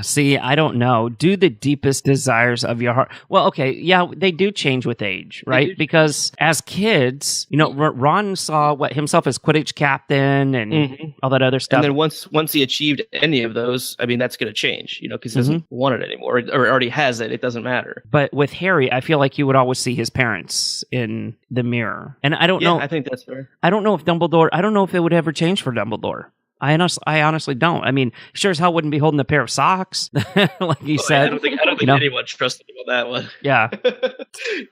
See, I don't know. Do the deepest desires of your heart. Well, okay, yeah, they do change with age, right? Because as kids, Ron saw himself as Quidditch captain and all that other stuff.
And then once he achieved any of those, I mean, that's going to change, because he doesn't want it anymore, or already has it. It doesn't matter.
But with Harry, I feel like he would always see his parents in the mirror, and I don't know.
I think that's fair.
I don't know if it would ever change for Dumbledore. I honestly don't. I mean, sure as hell wouldn't be holding a pair of socks, like he said.
I don't think anyone trusted him on that one.
Yeah.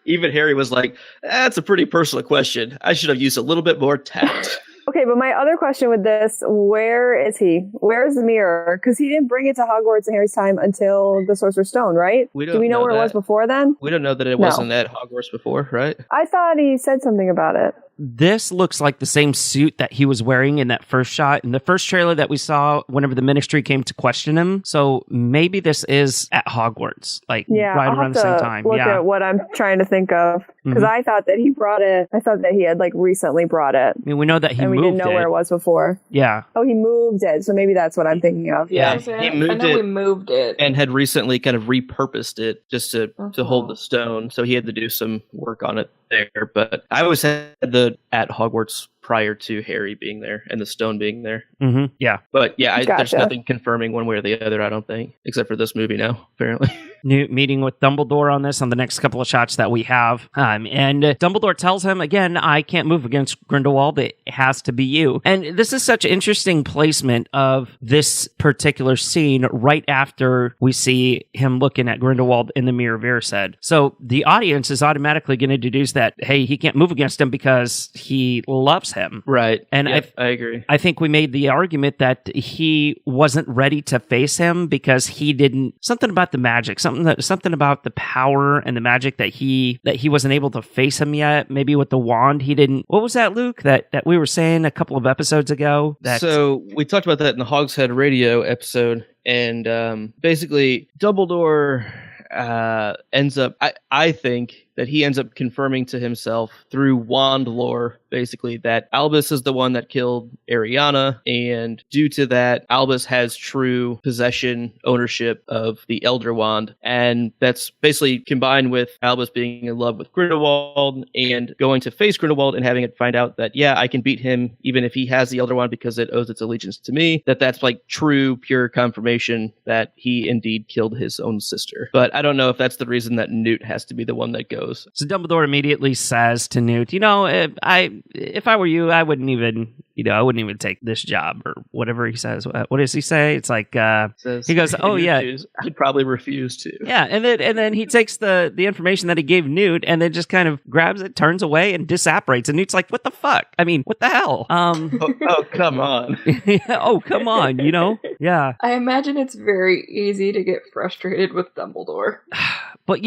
Even Harry was like, that's a pretty personal question. I should have used a little bit more tact.
Okay, but my other question with this, where is he? Where's the mirror? Because he didn't bring it to Hogwarts in Harry's time until the Sorcerer's Stone, right? Do we know where it was before then?
We don't know that it wasn't at Hogwarts before, right?
I thought he said something about it.
This looks like the same suit that he was wearing in that first shot in the first trailer that we saw whenever the Ministry came to question him. So maybe this is at Hogwarts, right around the same time.
Look at what I'm trying to think of, because I thought that he brought it. I thought that he had recently brought it.
I mean, we know that he moved it.
And we didn't know where it was before.
Yeah.
Oh, he moved it. So maybe that's what I'm thinking of.
Yeah, he moved it.
We moved it
and had recently kind of repurposed it just to hold the stone. So he had to do some work on it there. But I always had the at Hogwarts prior to Harry being there and the stone being there.
Mm-hmm. Yeah.
But yeah, there's
Gotcha.
nothing confirming one way or the other, I don't think, except for this movie now, apparently.
New meeting with Dumbledore on this on the next couple of shots that we have. And Dumbledore tells him, again, I can't move against Grindelwald. It has to be you. And this is such interesting placement of this particular scene right after we see him looking at Grindelwald in the Mirror of Erised. So the audience is automatically going to deduce that, hey, he can't move against him because he loves him.
Right.
And
yep, I agree.
I think we made the argument that he wasn't ready to face him because he didn't, something about the magic, something about the power and the magic that he wasn't able to face him yet. Maybe with the wand, he didn't. What was that, Luke? That we were saying a couple of episodes ago.
So we talked about that in the Hogwarts Radio episode, and basically Dumbledore ends up. I think that he ends up confirming to himself through wand lore, basically, that Albus is the one that killed Ariana, and due to that, Albus has true possession, ownership of the Elder Wand, and that's basically combined with Albus being in love with Grindelwald and going to face Grindelwald and having it find out that, yeah, I can beat him even if he has the Elder Wand because it owes its allegiance to me, that's like true, pure confirmation that he indeed killed his own sister. But I don't know if that's the reason that Newt has to be the one that goes.
So Dumbledore immediately says to Newt, if I were you, I wouldn't even take this job or whatever he says. What does he say? It's like he goes, "Oh yeah,
I'd probably refuse to."
Yeah, and then he takes the information that he gave Newt and then just kind of grabs it, turns away, and disapparates. And Newt's like, "What the fuck? I mean, what the hell?"
Oh come on.
Yeah, oh come on, Yeah.
I imagine it's very easy to get frustrated with Dumbledore.
But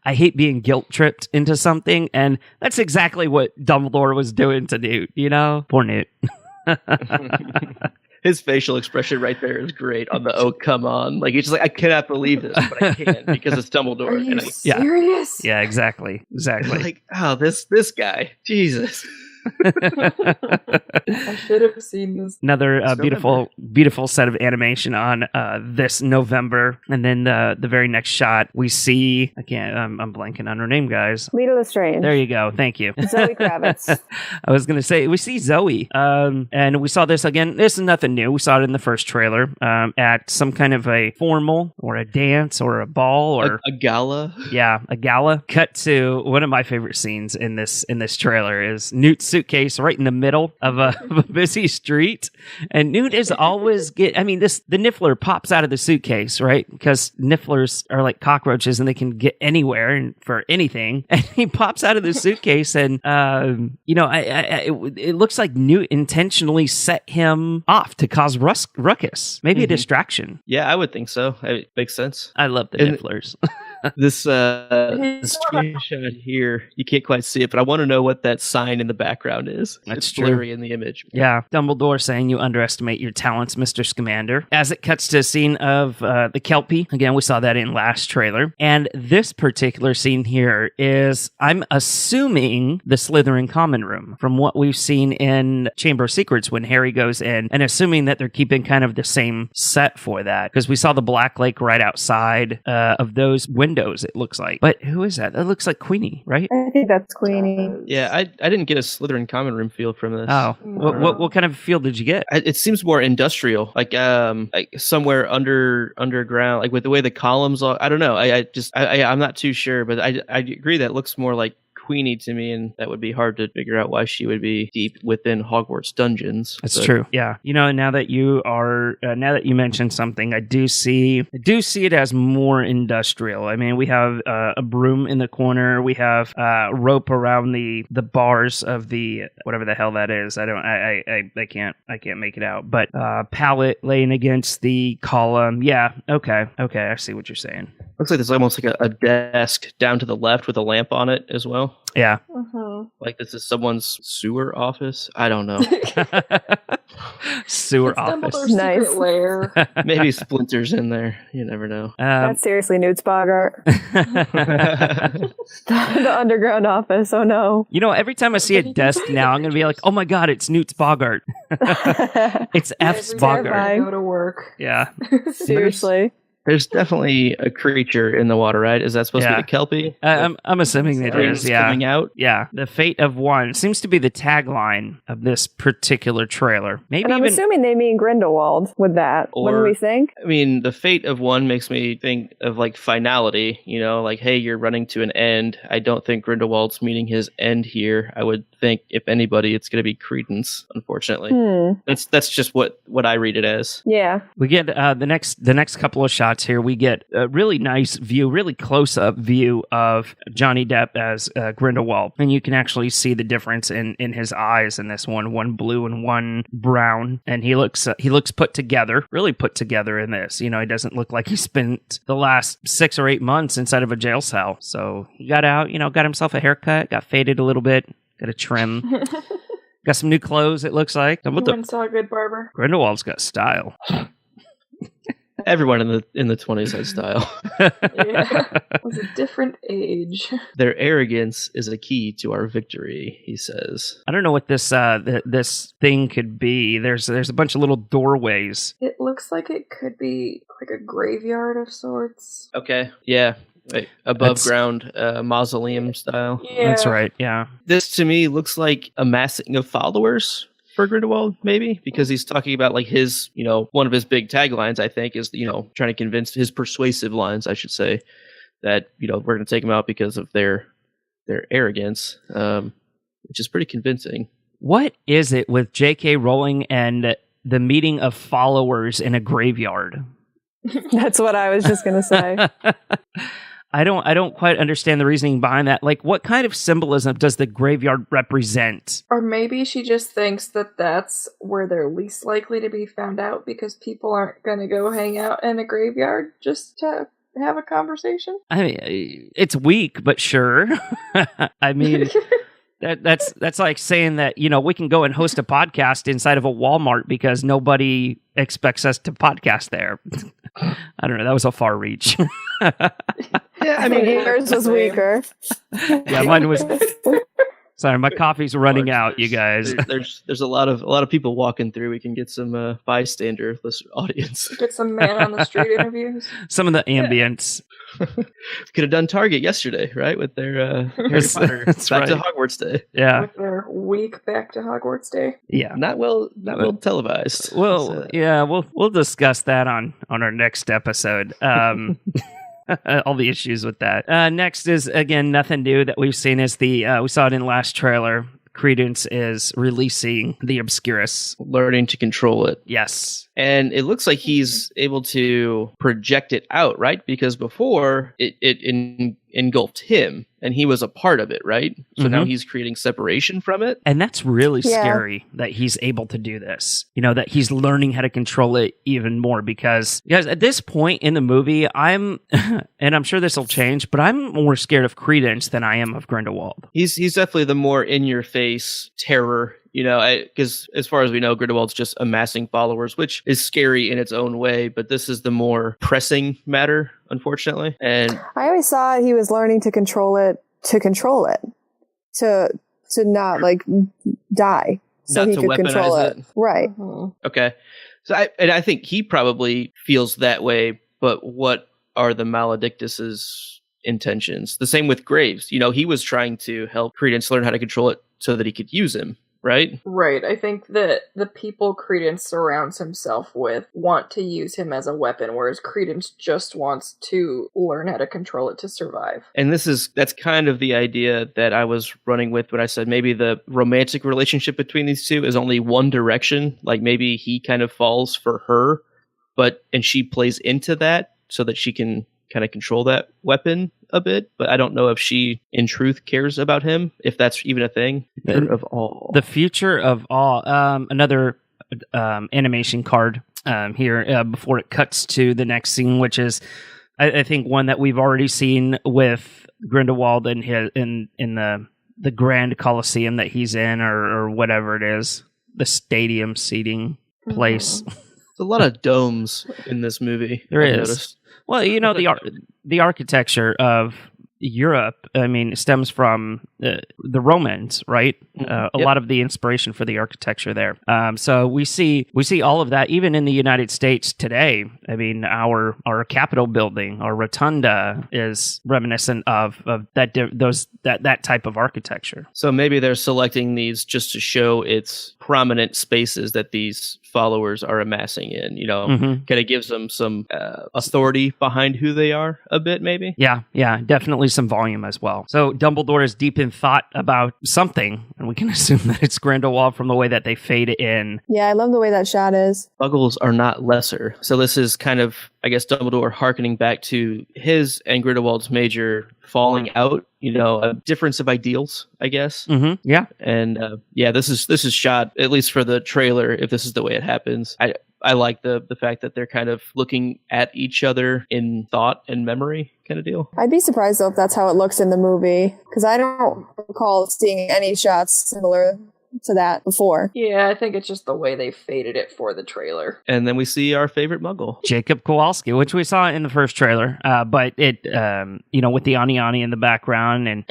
I hate being guilt tripped into something, and that's exactly what Dumbledore was doing to Newt. Poor Newt.
His facial expression right there is great on the "oh come on," like he's just like, I cannot believe this, but I can because it's Dumbledore.
Are you serious?
Yeah, exactly.
Like, oh, this guy, Jesus.
I should have seen this.
Another beautiful set of animation on this November, and then the very next shot we see. I'm blanking on her name, guys.
Lita Lestrange.
There you go. Thank you,
Zoe Kravitz.
I was gonna say we see Zoe, and we saw this again. This is nothing new. We saw it in the first trailer at some kind of a formal or a dance or a ball or
a gala.
Yeah, a gala. Cut to one of my favorite scenes in this trailer is Newt's suitcase right in the middle of a busy street, and Newt is always the Niffler pops out of the suitcase, right? Because Nifflers are like cockroaches and they can get anywhere and for anything, and he pops out of the suitcase, and it looks like Newt intentionally set him off to cause ruckus, maybe a distraction.
Yeah, I would think so. It makes sense.
I love the Nifflers.
This screenshot here, you can't quite see it, but I want to know what that sign in the background is. It's blurry in the image.
Yeah, Dumbledore saying you underestimate your talents, Mr. Scamander. As it cuts to a scene of the Kelpie. Again, we saw that in last trailer. And this particular scene here is, I'm assuming, the Slytherin common room from what we've seen in Chamber of Secrets when Harry goes in, and assuming that they're keeping kind of the same set for that. Because we saw the Black Lake right outside of those windows, it looks like. But who is that? That looks like Queenie, right?
I think that's Queenie.
Yeah, I didn't get a Slytherin common room feel from this.
Oh, what kind of feel did you get?
It seems more industrial, like somewhere underground, like with the way the columns are. I don't know. I'm not too sure, but I agree that it looks more like Queenie to me, and that would be hard to figure out why she would be deep within Hogwarts dungeons.
That's true. Yeah, now that you mentioned something, I do see it as more industrial. I mean, we have a broom in the corner, we have rope around the bars of the whatever the hell that is. I can't make it out. But pallet laying against the column. Yeah. Okay. I see what you're saying.
Looks like there's almost like a desk down to the left with a lamp on it as well.
Yeah.
Like this is someone's sewer office. I don't know.
Sewer office.
Nice.
Lair.
Maybe Splinter's in there. You never know.
That's seriously Newt Boggart. the underground office. Oh no.
Every time I see a desk now, I'm going to be like, oh my God, it's Newt Boggart. It's F's Boggart.
Go to work.
Yeah.
Seriously.
There's definitely a creature in the water, right? Is that supposed to be the Kelpie?
I'm assuming it is. Yeah,
coming out.
Yeah, the fate of one seems to be the tagline of this particular trailer. Maybe
and I'm assuming they mean Grindelwald with that. What do we think?
I mean, the fate of one makes me think of like finality. You know, like, hey, you're running to an end. I don't think Grindelwald's meaning his end here. I would think, if anybody, it's going to be Credence. Unfortunately, that's just what I read it as.
Yeah,
we get the next couple of shots here. We get a really nice view, really close up view of Johnny Depp as Grindelwald, and you can actually see the difference in his eyes in this one blue and one brown, and he looks put together, really put together in this. You know, he doesn't look like he spent the last 6 or 8 months inside of a jail cell. So he got out, got himself a haircut, got faded a little bit, got a trim. Got some new clothes, it looks like.
You went and saw a good barber.
Grindelwald's got style.
Everyone in the 20s had style.
Yeah, it was a different age.
Their arrogance is a key to our victory, he says.
I don't know what this this thing could be. There's a bunch of little doorways.
It looks like it could be like a graveyard of sorts.
Okay, yeah. Like above ground mausoleum style.
Yeah.
That's right, yeah.
This to me looks like a massing of followers for Grindelwald, maybe, because he's talking about like his, one of his big taglines, I think, is, trying to convince his persuasive lines, I should say, that, we're going to take him out because of their arrogance, which is pretty convincing.
What is it with J.K. Rowling and the meeting of followers in a graveyard?
That's what I was just going to say.
I don't quite understand the reasoning behind that. Like, what kind of symbolism does the graveyard represent?
Or maybe she just thinks that that's where they're least likely to be found out because people aren't going to go hang out in a graveyard just to have a conversation.
I mean, it's weak, but sure. I mean, that's like saying that, we can go and host a podcast inside of a Walmart because nobody expects us to podcast there. I don't know. That was a far reach.
Yeah, I mean, yours was weaker.
Yeah, mine was. Sorry, my coffee's running out, you guys.
There's a lot of people walking through. We can get some bystander audience.
Get some man on the street interviews.
Some of the ambience.
Could have done Target yesterday, right? With their Harry Potter Back to Hogwarts Day.
Yeah.
With their week Back to Hogwarts Day.
Yeah.
Not well televised.
Well, yeah, we'll discuss that on our next episode. All the issues with that. Next is, again, nothing new that we've seen is we saw it in last trailer. Credence is releasing the Obscurus.
Learning to control it.
Yes.
And it looks like he's able to project it out, right? Because before, it engulfed him, and he was a part of it, right? So now he's creating separation from it.
And that's really scary that he's able to do this. That he's learning how to control it even more because, guys, at this point in the movie, and I'm sure this will change, but I'm more scared of Credence than I am of Grindelwald.
He's definitely the more in-your-face terror. Because as far as we know, Grindelwald's just amassing followers, which is scary in its own way. But this is the more pressing matter, unfortunately. And
I always thought he was learning to control it, to not like die, so
not
he
to
could
weaponize
control it. Right.
Okay. So I think he probably feels that way. But what are the Maledictus's intentions? The same with Graves. He was trying to help Credence learn how to control it so that he could use him. Right?
Right. I think that the people Credence surrounds himself with want to use him as a weapon, whereas Credence just wants to learn how to control it to survive.
And that's kind of the idea that I was running with when I said maybe the romantic relationship between these two is only one direction. Like maybe he kind of falls for her, and she plays into that so that she can kind of control that weapon a bit, but I don't know if she in truth cares about him, if that's even a thing. The
future of all. Another animation card here before it cuts to the next scene, which is I think one that we've already seen with Grindelwald in the Grand Coliseum that he's in or whatever it is, the stadium seating place.
There's a lot of domes in this movie.
There is. Well, the architecture of Europe, I mean, stems from the Romans, right? A lot of the inspiration for the architecture there. So we see all of that even in the United States today. I mean, our Capitol building, our rotunda, is reminiscent of that type of architecture.
So maybe they're selecting these just to show its prominent spaces that these followers are amassing in, kind of gives them some authority behind who they are a bit, maybe.
Yeah, definitely some volume as well. So Dumbledore is deep in thought about something, and we can assume that it's Grindelwald from the way that they fade in.
Yeah, I love the way that shot is.
Muggles are not lesser. So this is kind of, I guess, Dumbledore hearkening back to his and Grindelwald's major falling out, a difference of ideals, I guess.
Mm-hmm. Yeah.
And this is shot, at least for the trailer, if this is the way it happens. I like the fact that they're kind of looking at each other in thought and memory kind of deal.
I'd be surprised though if that's how it looks in the movie, because I don't recall seeing any shots similar to that before.
Yeah, I think it's just the way they faded it for the trailer.
And then we see our favorite Muggle,
Jacob Kowalski, which we saw in the first trailer, but it, with the Ani Ani in the background, and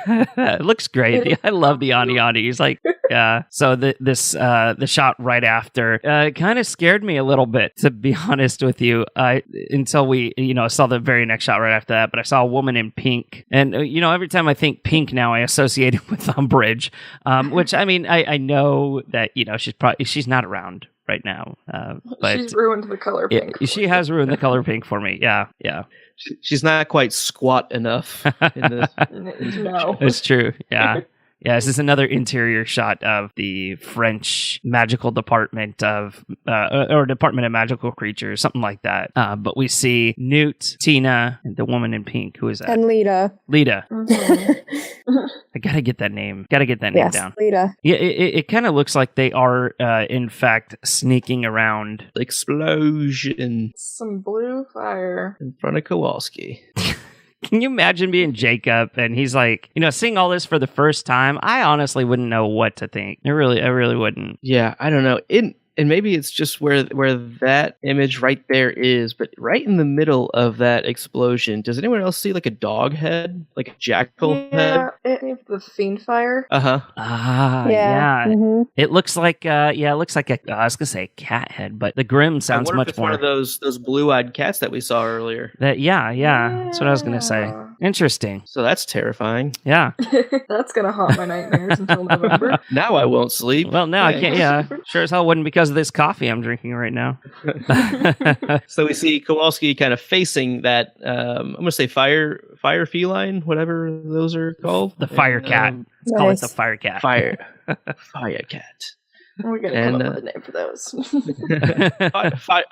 it looks great. I love the Ani Ani. He's like, yeah. So the shot right after kind of scared me a little bit, to be honest with you, until we, saw the very next shot right after that. But I saw a woman in pink, and every time I think pink now, I associate it with Umbridge, which I mean, I know that she's not around right now, but
she's ruined the color pink.
She has ruined the color pink for me. Yeah.
She's not quite squat enough. In this.
No,
it's true. Yeah. Yeah, this is another interior shot of the French magical department or Department of Magical Creatures, something like that. But we see Newt, Tina, and the woman in pink. Who is that?
And Lita.
Mm-hmm.
I gotta get that name. Name down.
Lita.
Yeah, it kind of looks like they are, in fact, sneaking around.
Explosion.
Some blue fire
in front of Kowalski.
Can you imagine being Jacob and he's like, seeing all this for the first time? I honestly wouldn't know what to think. I really wouldn't.
Yeah, I don't know. And maybe it's just where that image right there is, but right in the middle of that explosion, does anyone else see like a dog head, like a jackal head?
Yeah, the fiend fire.
Yeah. Mm-hmm. It looks like I was gonna say a cat head, but the Grim sounds
I wonder
much
if it's
more.
One of those blue-eyed cats that we saw earlier.
Yeah, that's what I was gonna say. Interesting.
So that's terrifying.
Yeah,
that's gonna haunt my nightmares until November.
Now I won't sleep.
Well, now I can't. Yeah, sure as hell wouldn't because of this coffee I'm drinking right now.
So we see Kowalski kind of facing that. I'm gonna say fire feline, whatever those are called.
The fire cat. Let's call it the fire cat.
Fire cat.
We're gonna come up with a name for those.
Fire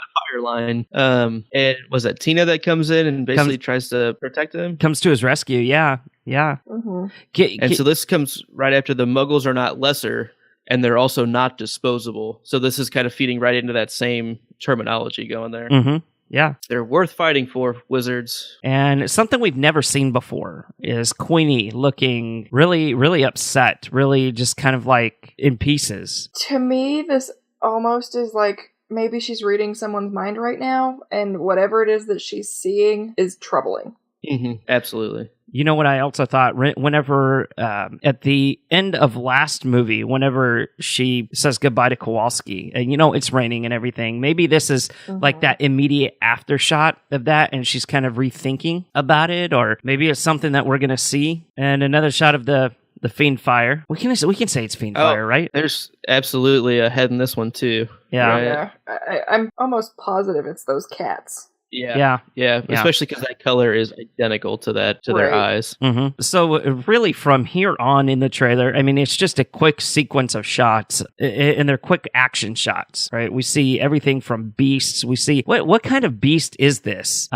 line. And was that Tina that comes in and basically tries to protect him?
Comes to his rescue. Yeah.
Mm-hmm.
So this comes right after the Muggles are not lesser, and they're also not disposable. So this is kind of feeding right into that same terminology going there.
Mm-hmm. Yeah.
They're worth fighting for, wizards.
And something we've never seen before is Queenie looking really, really upset, really just kind of like in pieces.
To me, this almost is like maybe she's reading someone's mind right now, and whatever it is that she's seeing is troubling.
Mm-hmm. Absolutely.
You know what I also thought? Whenever, at the end of last movie, whenever she says goodbye to Kowalski, and it's raining and everything, maybe this is like that immediate after shot of that, and she's kind of rethinking about it, or maybe it's something that we're going to see. And another shot of the fiend fire. We can say it's fiend fire, right?
There's absolutely a head in this one, too.
Yeah.
Right?
Yeah. I'm almost positive it's those cats.
Yeah. Especially because that color is identical to their eyes.
Mm-hmm. So really, from here on in the trailer, I mean, it's just a quick sequence of shots, and they're quick action shots, right? We see everything from beasts. We see what kind of beast is this?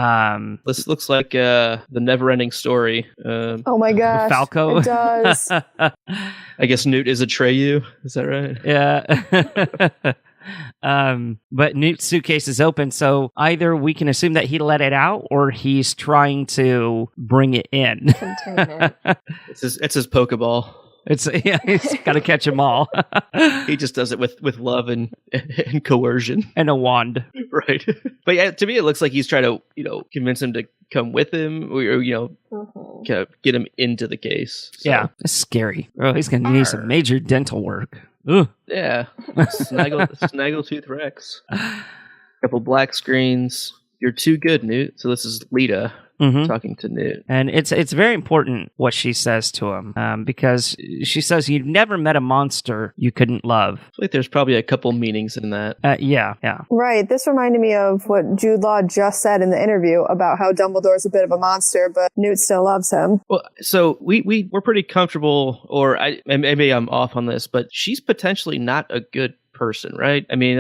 This looks like the Never-Ending Story.
Oh my gosh,
Falco.
It does.
I guess Newt is Atreyu. Is that right?
Yeah. But Newt's suitcase is open, so either we can assume that he let it out, or he's trying to bring it in.
Contain it.
It's his Pokeball.
He's got to catch them all.
He just does it with love and coercion
and a wand,
right? But yeah, to me, it looks like he's trying to convince him to come with him, or kind of get him into the case. So.
Yeah, it's scary. Oh, he's gonna need some major dental work. Ugh.
Yeah, Snaggletooth Rex. Couple black screens. You're too good, Newt. So this is Lita talking to Newt.
And it's very important what she says to him, because she says, you've never met a monster you couldn't love.
I feel like there's probably a couple meanings in that.
Yeah.
Right. This reminded me of what Jude Law just said in the interview about how Dumbledore's a bit of a monster, but Newt still loves him.
Well, so we're pretty comfortable, or maybe I'm off on this, but she's potentially not a good person, right? I mean,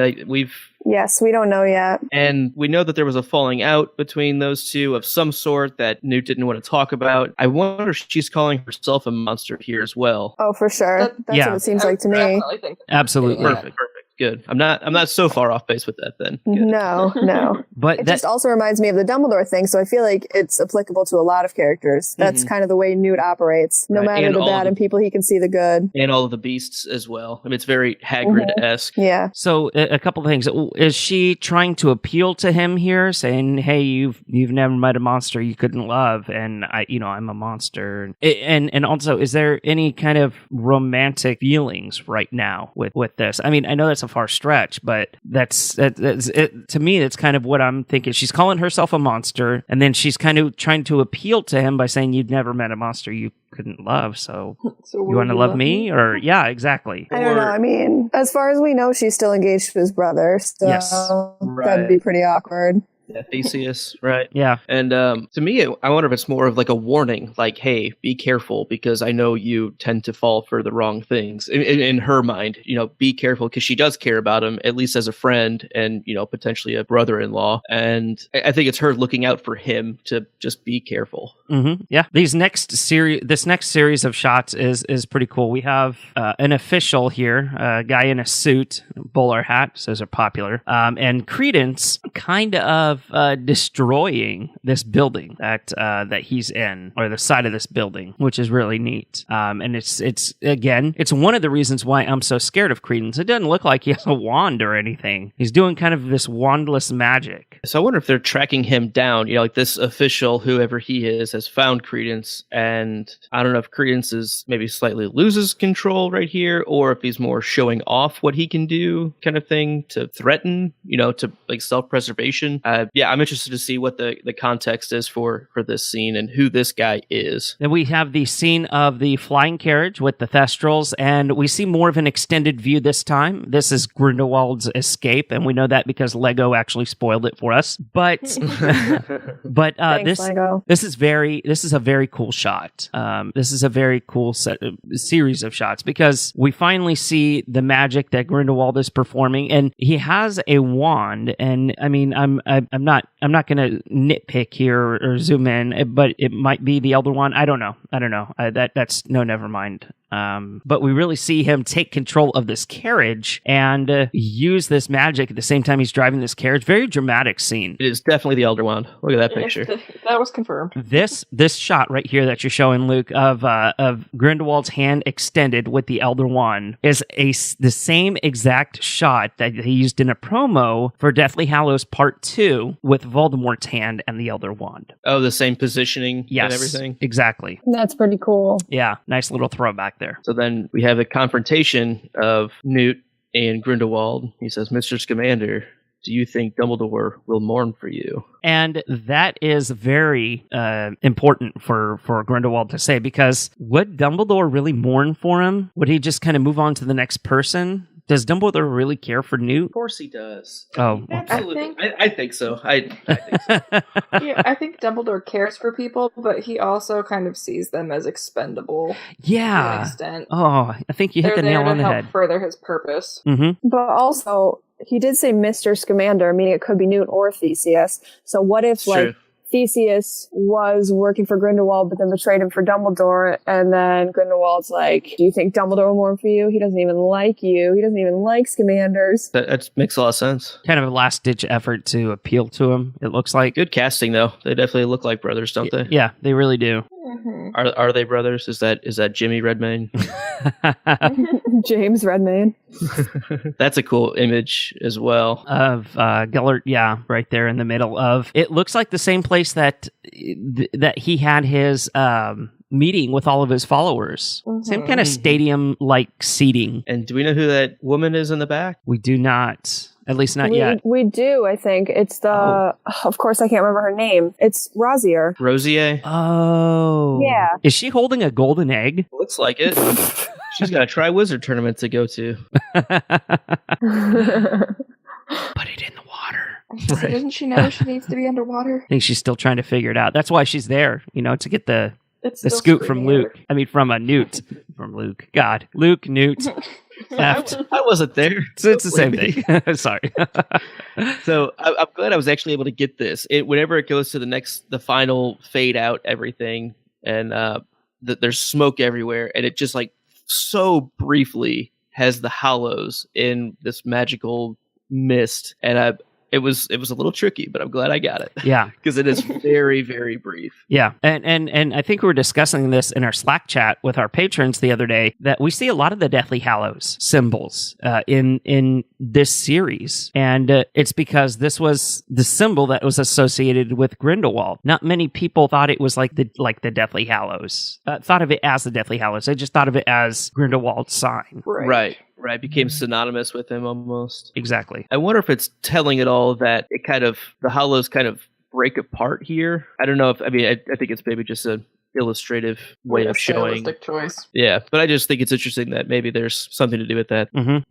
Yes, we don't know yet.
And we know that there was a falling out between those two of some sort that Newt didn't want to talk about. I wonder if she's calling herself a monster here as well.
Oh, for sure. That's what it seems like to me.
Absolutely.
Perfect. Good. I'm not so far off base with that then. Good.
No.
But
it just also reminds me of the Dumbledore thing, so I feel like it's applicable to a lot of characters. That's kind of the way Newt operates. No matter the bad in people, he can see the good.
And all of the beasts as well. I mean, it's very Hagrid-esque.
Yeah.
So a couple of things. Is she trying to appeal to him here, saying, "Hey, you've never met a monster you couldn't love, and I'm a monster." And also, is there any kind of romantic feelings right now with this? I mean, I know that's a far stretch, but that's it. To me, that's kind of what I'm thinking. She's calling herself a monster, and then she's kind of trying to appeal to him by saying, "You've never met a monster you couldn't love, so you want to love me?" Or yeah, exactly.
I don't know. I mean, as far as we know, she's still engaged to his brother, so that'd be pretty awkward.
Yeah, Theseus, right?
Yeah.
And to me, I wonder if it's more of like a warning, like, hey, be careful because I know you tend to fall for the wrong things. In her mind, be careful because she does care about him, at least as a friend and, potentially a brother-in-law. And I think it's her looking out for him to just be careful.
Mm-hmm. Yeah. This next series of shots is pretty cool. We have an official here, a guy in a suit, bowler hat, so those are popular, and Credence kind of destroying this building that he's in, or the side of this building, which is really neat. And it's one of the reasons why I'm so scared of Credence. It doesn't look like he has a wand or anything. He's doing kind of this wandless magic.
So I wonder if they're tracking him down. Like this official, whoever he is, has found Credence, and I don't know if Credence is maybe slightly loses control right here, or if he's more showing off what he can do, kind of thing, to threaten, to like self-preservation. Yeah, I'm interested to see what the context is for this scene and who this guy is.
Then we have the scene of the flying carriage with the Thestrals, and we see more of an extended view this time. This is Grindelwald's escape, and we know that because Lego actually spoiled it for us. But
Thanks, Lego.
this is a very cool shot. This is a very cool series of shots because we finally see the magic that Grindelwald is performing, and he has a wand. And I mean, I'm not going to nitpick here or zoom in, but it might be the Elder Wand. I don't know. Never mind. But we really see him take control of this carriage and use this magic at the same time he's driving this carriage. Very dramatic scene.
It is definitely the Elder Wand. Look at that picture.
That was confirmed.
This shot right here that you're showing, Luke, of Grindelwald's hand extended with the Elder Wand is the same exact shot that he used in a promo for Deathly Hallows Part 2 with Voldemort's hand and the Elder Wand.
Oh, the same positioning and everything?
Exactly.
That's pretty cool.
Yeah, nice little throwback there.
So then we have a confrontation of Newt and Grindelwald. He says, "Mr. Scamander, do you think Dumbledore will mourn for you?"
And that is very important for Grindelwald to say, because would Dumbledore really mourn for him? Would he just kind of move on to the next person? Does Dumbledore really care for Newt?
Of course he does.
Oh,
absolutely. I think so. I think so.
Yeah, I think Dumbledore cares for people, but he also kind of sees them as expendable.
Yeah.
To an extent.
Oh, I think you hit the nail on the head.
Further his purpose.
Mm-hmm.
But also, he did say Mr. Scamander, meaning it could be Newt or Theseus. So what if, Theseus was working for Grindelwald, but then betrayed him for Dumbledore, and then Grindelwald's like, "Do you think Dumbledore will mourn for you? He doesn't even like you. He doesn't even like Scamanders."
That makes a lot of sense.
Kind of a last-ditch effort to appeal to him, it looks like.
Good casting, though. They definitely look like brothers, don't they?
Yeah, they really do.
Are they brothers? Is that Jimmy Redmayne?
James Redmayne.
That's a cool image as well.
Of Gellert, yeah, right there in the middle of. It looks like the same place that he had his meeting with all of his followers. Same kind of stadium-like seating.
And do we know who that woman is in the back?
We do not. At least not yet.
We do, I think. It's the... Of course, I can't remember her name. It's Rosier.
Rosier?
Oh.
Yeah.
Is she holding a golden egg?
Looks like it. She's got a Triwizard tournament to go to.
Put it in the water.
So doesn't she know she needs to be underwater?
I think she's still trying to figure it out. That's why she's there, to get the scoop from Luke. I mean, from a Newt. From Luke. God. Luke, Newt.
I wasn't there.
It's the same thing. Sorry.
So I'm glad I was actually able to get this. Whenever it goes to the final fade out, everything, and there's smoke everywhere, and it just like so briefly has the hollows in this magical mist, and it was a little tricky, but I'm glad I got it.
Yeah.
Because it is very, very brief.
Yeah. And I think we were discussing this in our Slack chat with our patrons the other day, that we see a lot of the Deathly Hallows symbols in this series. And it's because this was the symbol that was associated with Grindelwald. Not many people thought it was like the Deathly Hallows. Thought of it as the Deathly Hallows. They just thought of it as Grindelwald's sign.
Right. Became synonymous with him almost.
Exactly.
I wonder if it's telling it all that the hollows kind of break apart here. I don't know I think it's maybe just a illustrative way of showing.
Stylistic choice.
Yeah, but I just think it's interesting that maybe there's something to do with that. I'm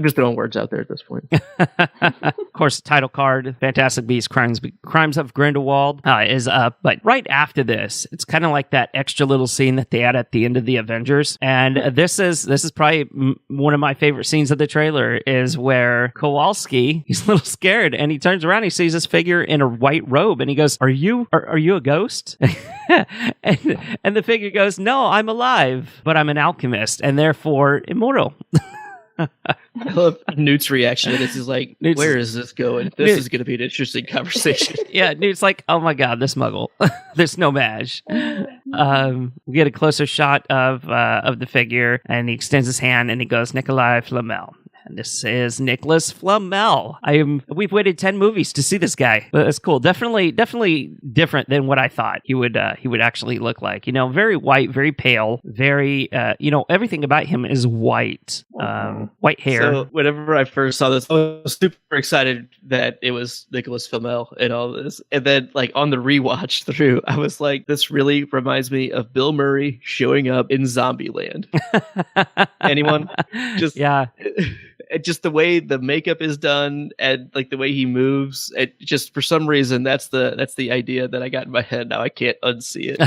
just throwing words out there at this point.
Of course, title card, Fantastic Beasts, Crimes of Grindelwald is up. But right after this, it's kind of like that extra little scene that they add at the end of the Avengers. And this is probably one of my favorite scenes of the trailer, is where Kowalski, he's a little scared, and he turns around, he sees this figure in a white robe, and he goes, "Are you a ghost?" and the figure goes, "No, I'm alive, but I'm an alchemist and therefore immortal."
I love Newt's reaction to this. Is like, where is this going? This is going to be an interesting conversation.
Yeah, Newt's like, "Oh my god, this muggle, this nomage." We get a closer shot of the figure, and he extends his hand and he goes, "Nikolai Flamel." And this is Nicholas Flamel. We've waited 10 movies to see this guy. That's cool. Definitely different than what I thought he would actually look like. Very white, very pale, very everything about him is white. White hair.
So whenever I first saw this, I was super excited that it was Nicholas Flamel and all this. And then like on the rewatch through, I was like, this really reminds me of Bill Murray showing up in Zombieland. Anyone? Just the way the makeup is done and like the way he moves, it just for some reason that's the idea that I got in my head. Now I can't unsee it.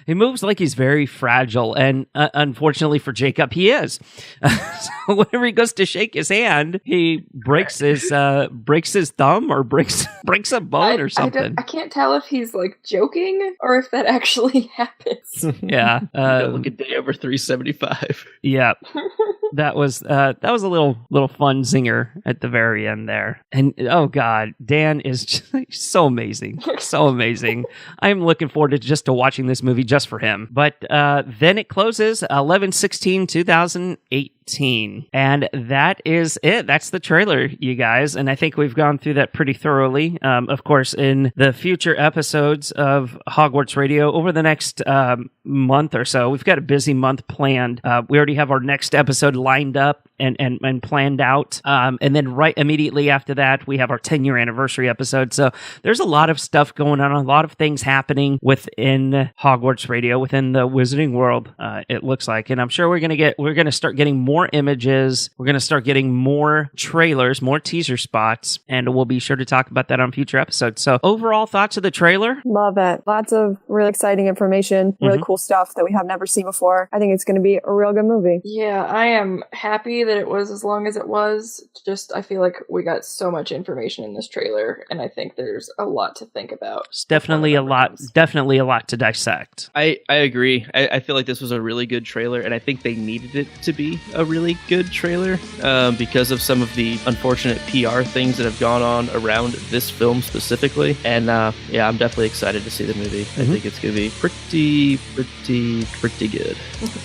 He moves like he's very fragile, and unfortunately for Jacob, he is. So whenever he goes to shake his hand, he breaks his thumb or breaks a bone or something.
I can't tell if he's like joking or if that actually happens.
Yeah,
look at day over 375.
Yeah, that was a little fun zinger at the very end there. And oh god, Dan is just so amazing. So amazing. I'm looking forward to watching this movie just for him. But then it closes 11/16/2018. And that is it. That's the trailer, you guys. And I think we've gone through that pretty thoroughly. Of course, in the future episodes of Hogwarts Radio over the next month or so, we've got a busy month planned. We already have our next episode lined up and planned out. And then right immediately after that, we have our 10-year anniversary episode. So there's a lot of stuff going on, a lot of things happening within Hogwarts Radio, within the Wizarding World, it looks like. And I'm sure we're going to start getting more images. We're going to start getting more trailers, more teaser spots, and we'll be sure to talk about that on future episodes. So overall thoughts of the trailer?
Love it. Lots of really exciting information, really cool stuff that we have never seen before. I think it's going to be a real good movie.
Yeah, I am happy that it was as long as it was. Just, I feel like we got so much information in this trailer, and I think there's a lot to think about.
It's definitely a lot to dissect.
I agree. I feel like this was a really good trailer, and I think they needed it to be a really good trailer because of some of the unfortunate PR things that have gone on around this film specifically. And yeah, I'm definitely excited to see the movie. I think it's going to be pretty good.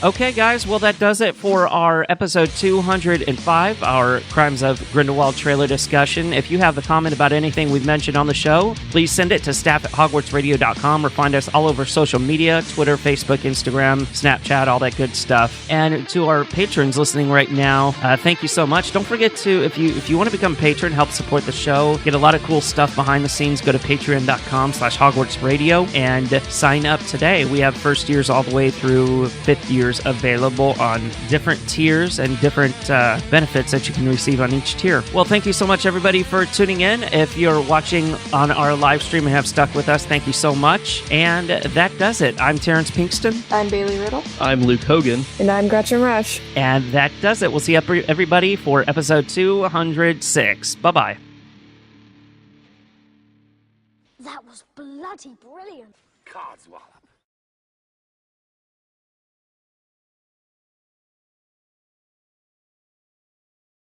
Okay, guys. Well, that does it for our episode 205, our Crimes of Grindelwald trailer discussion. If you have a comment about anything we've mentioned on the show, please send it to staff@hogwartsradio.com or find us all over social media, Twitter, Facebook, Instagram, Snapchat, all that good stuff. And to our patrons listening right now, thank you so much. Don't forget to, if you want to become a patron, help support the show, get a lot of cool stuff behind the scenes, go to patreon.com/HogwartsRadio and sign up today. We have first years all the way through 5th years available on different tiers and different benefits that you can receive on each tier. Well, thank you so much, everybody, for tuning in. If you're watching on our live stream and have stuck with us, thank you so much. And that does it. I'm Terrence Pinkston.
I'm Bailey Riddle.
I'm Luke Hogan.
And I'm Gretchen Rush.
And that does it. We'll see everybody for episode 206. Bye-bye.
That was bloody brilliant.
Codswallop.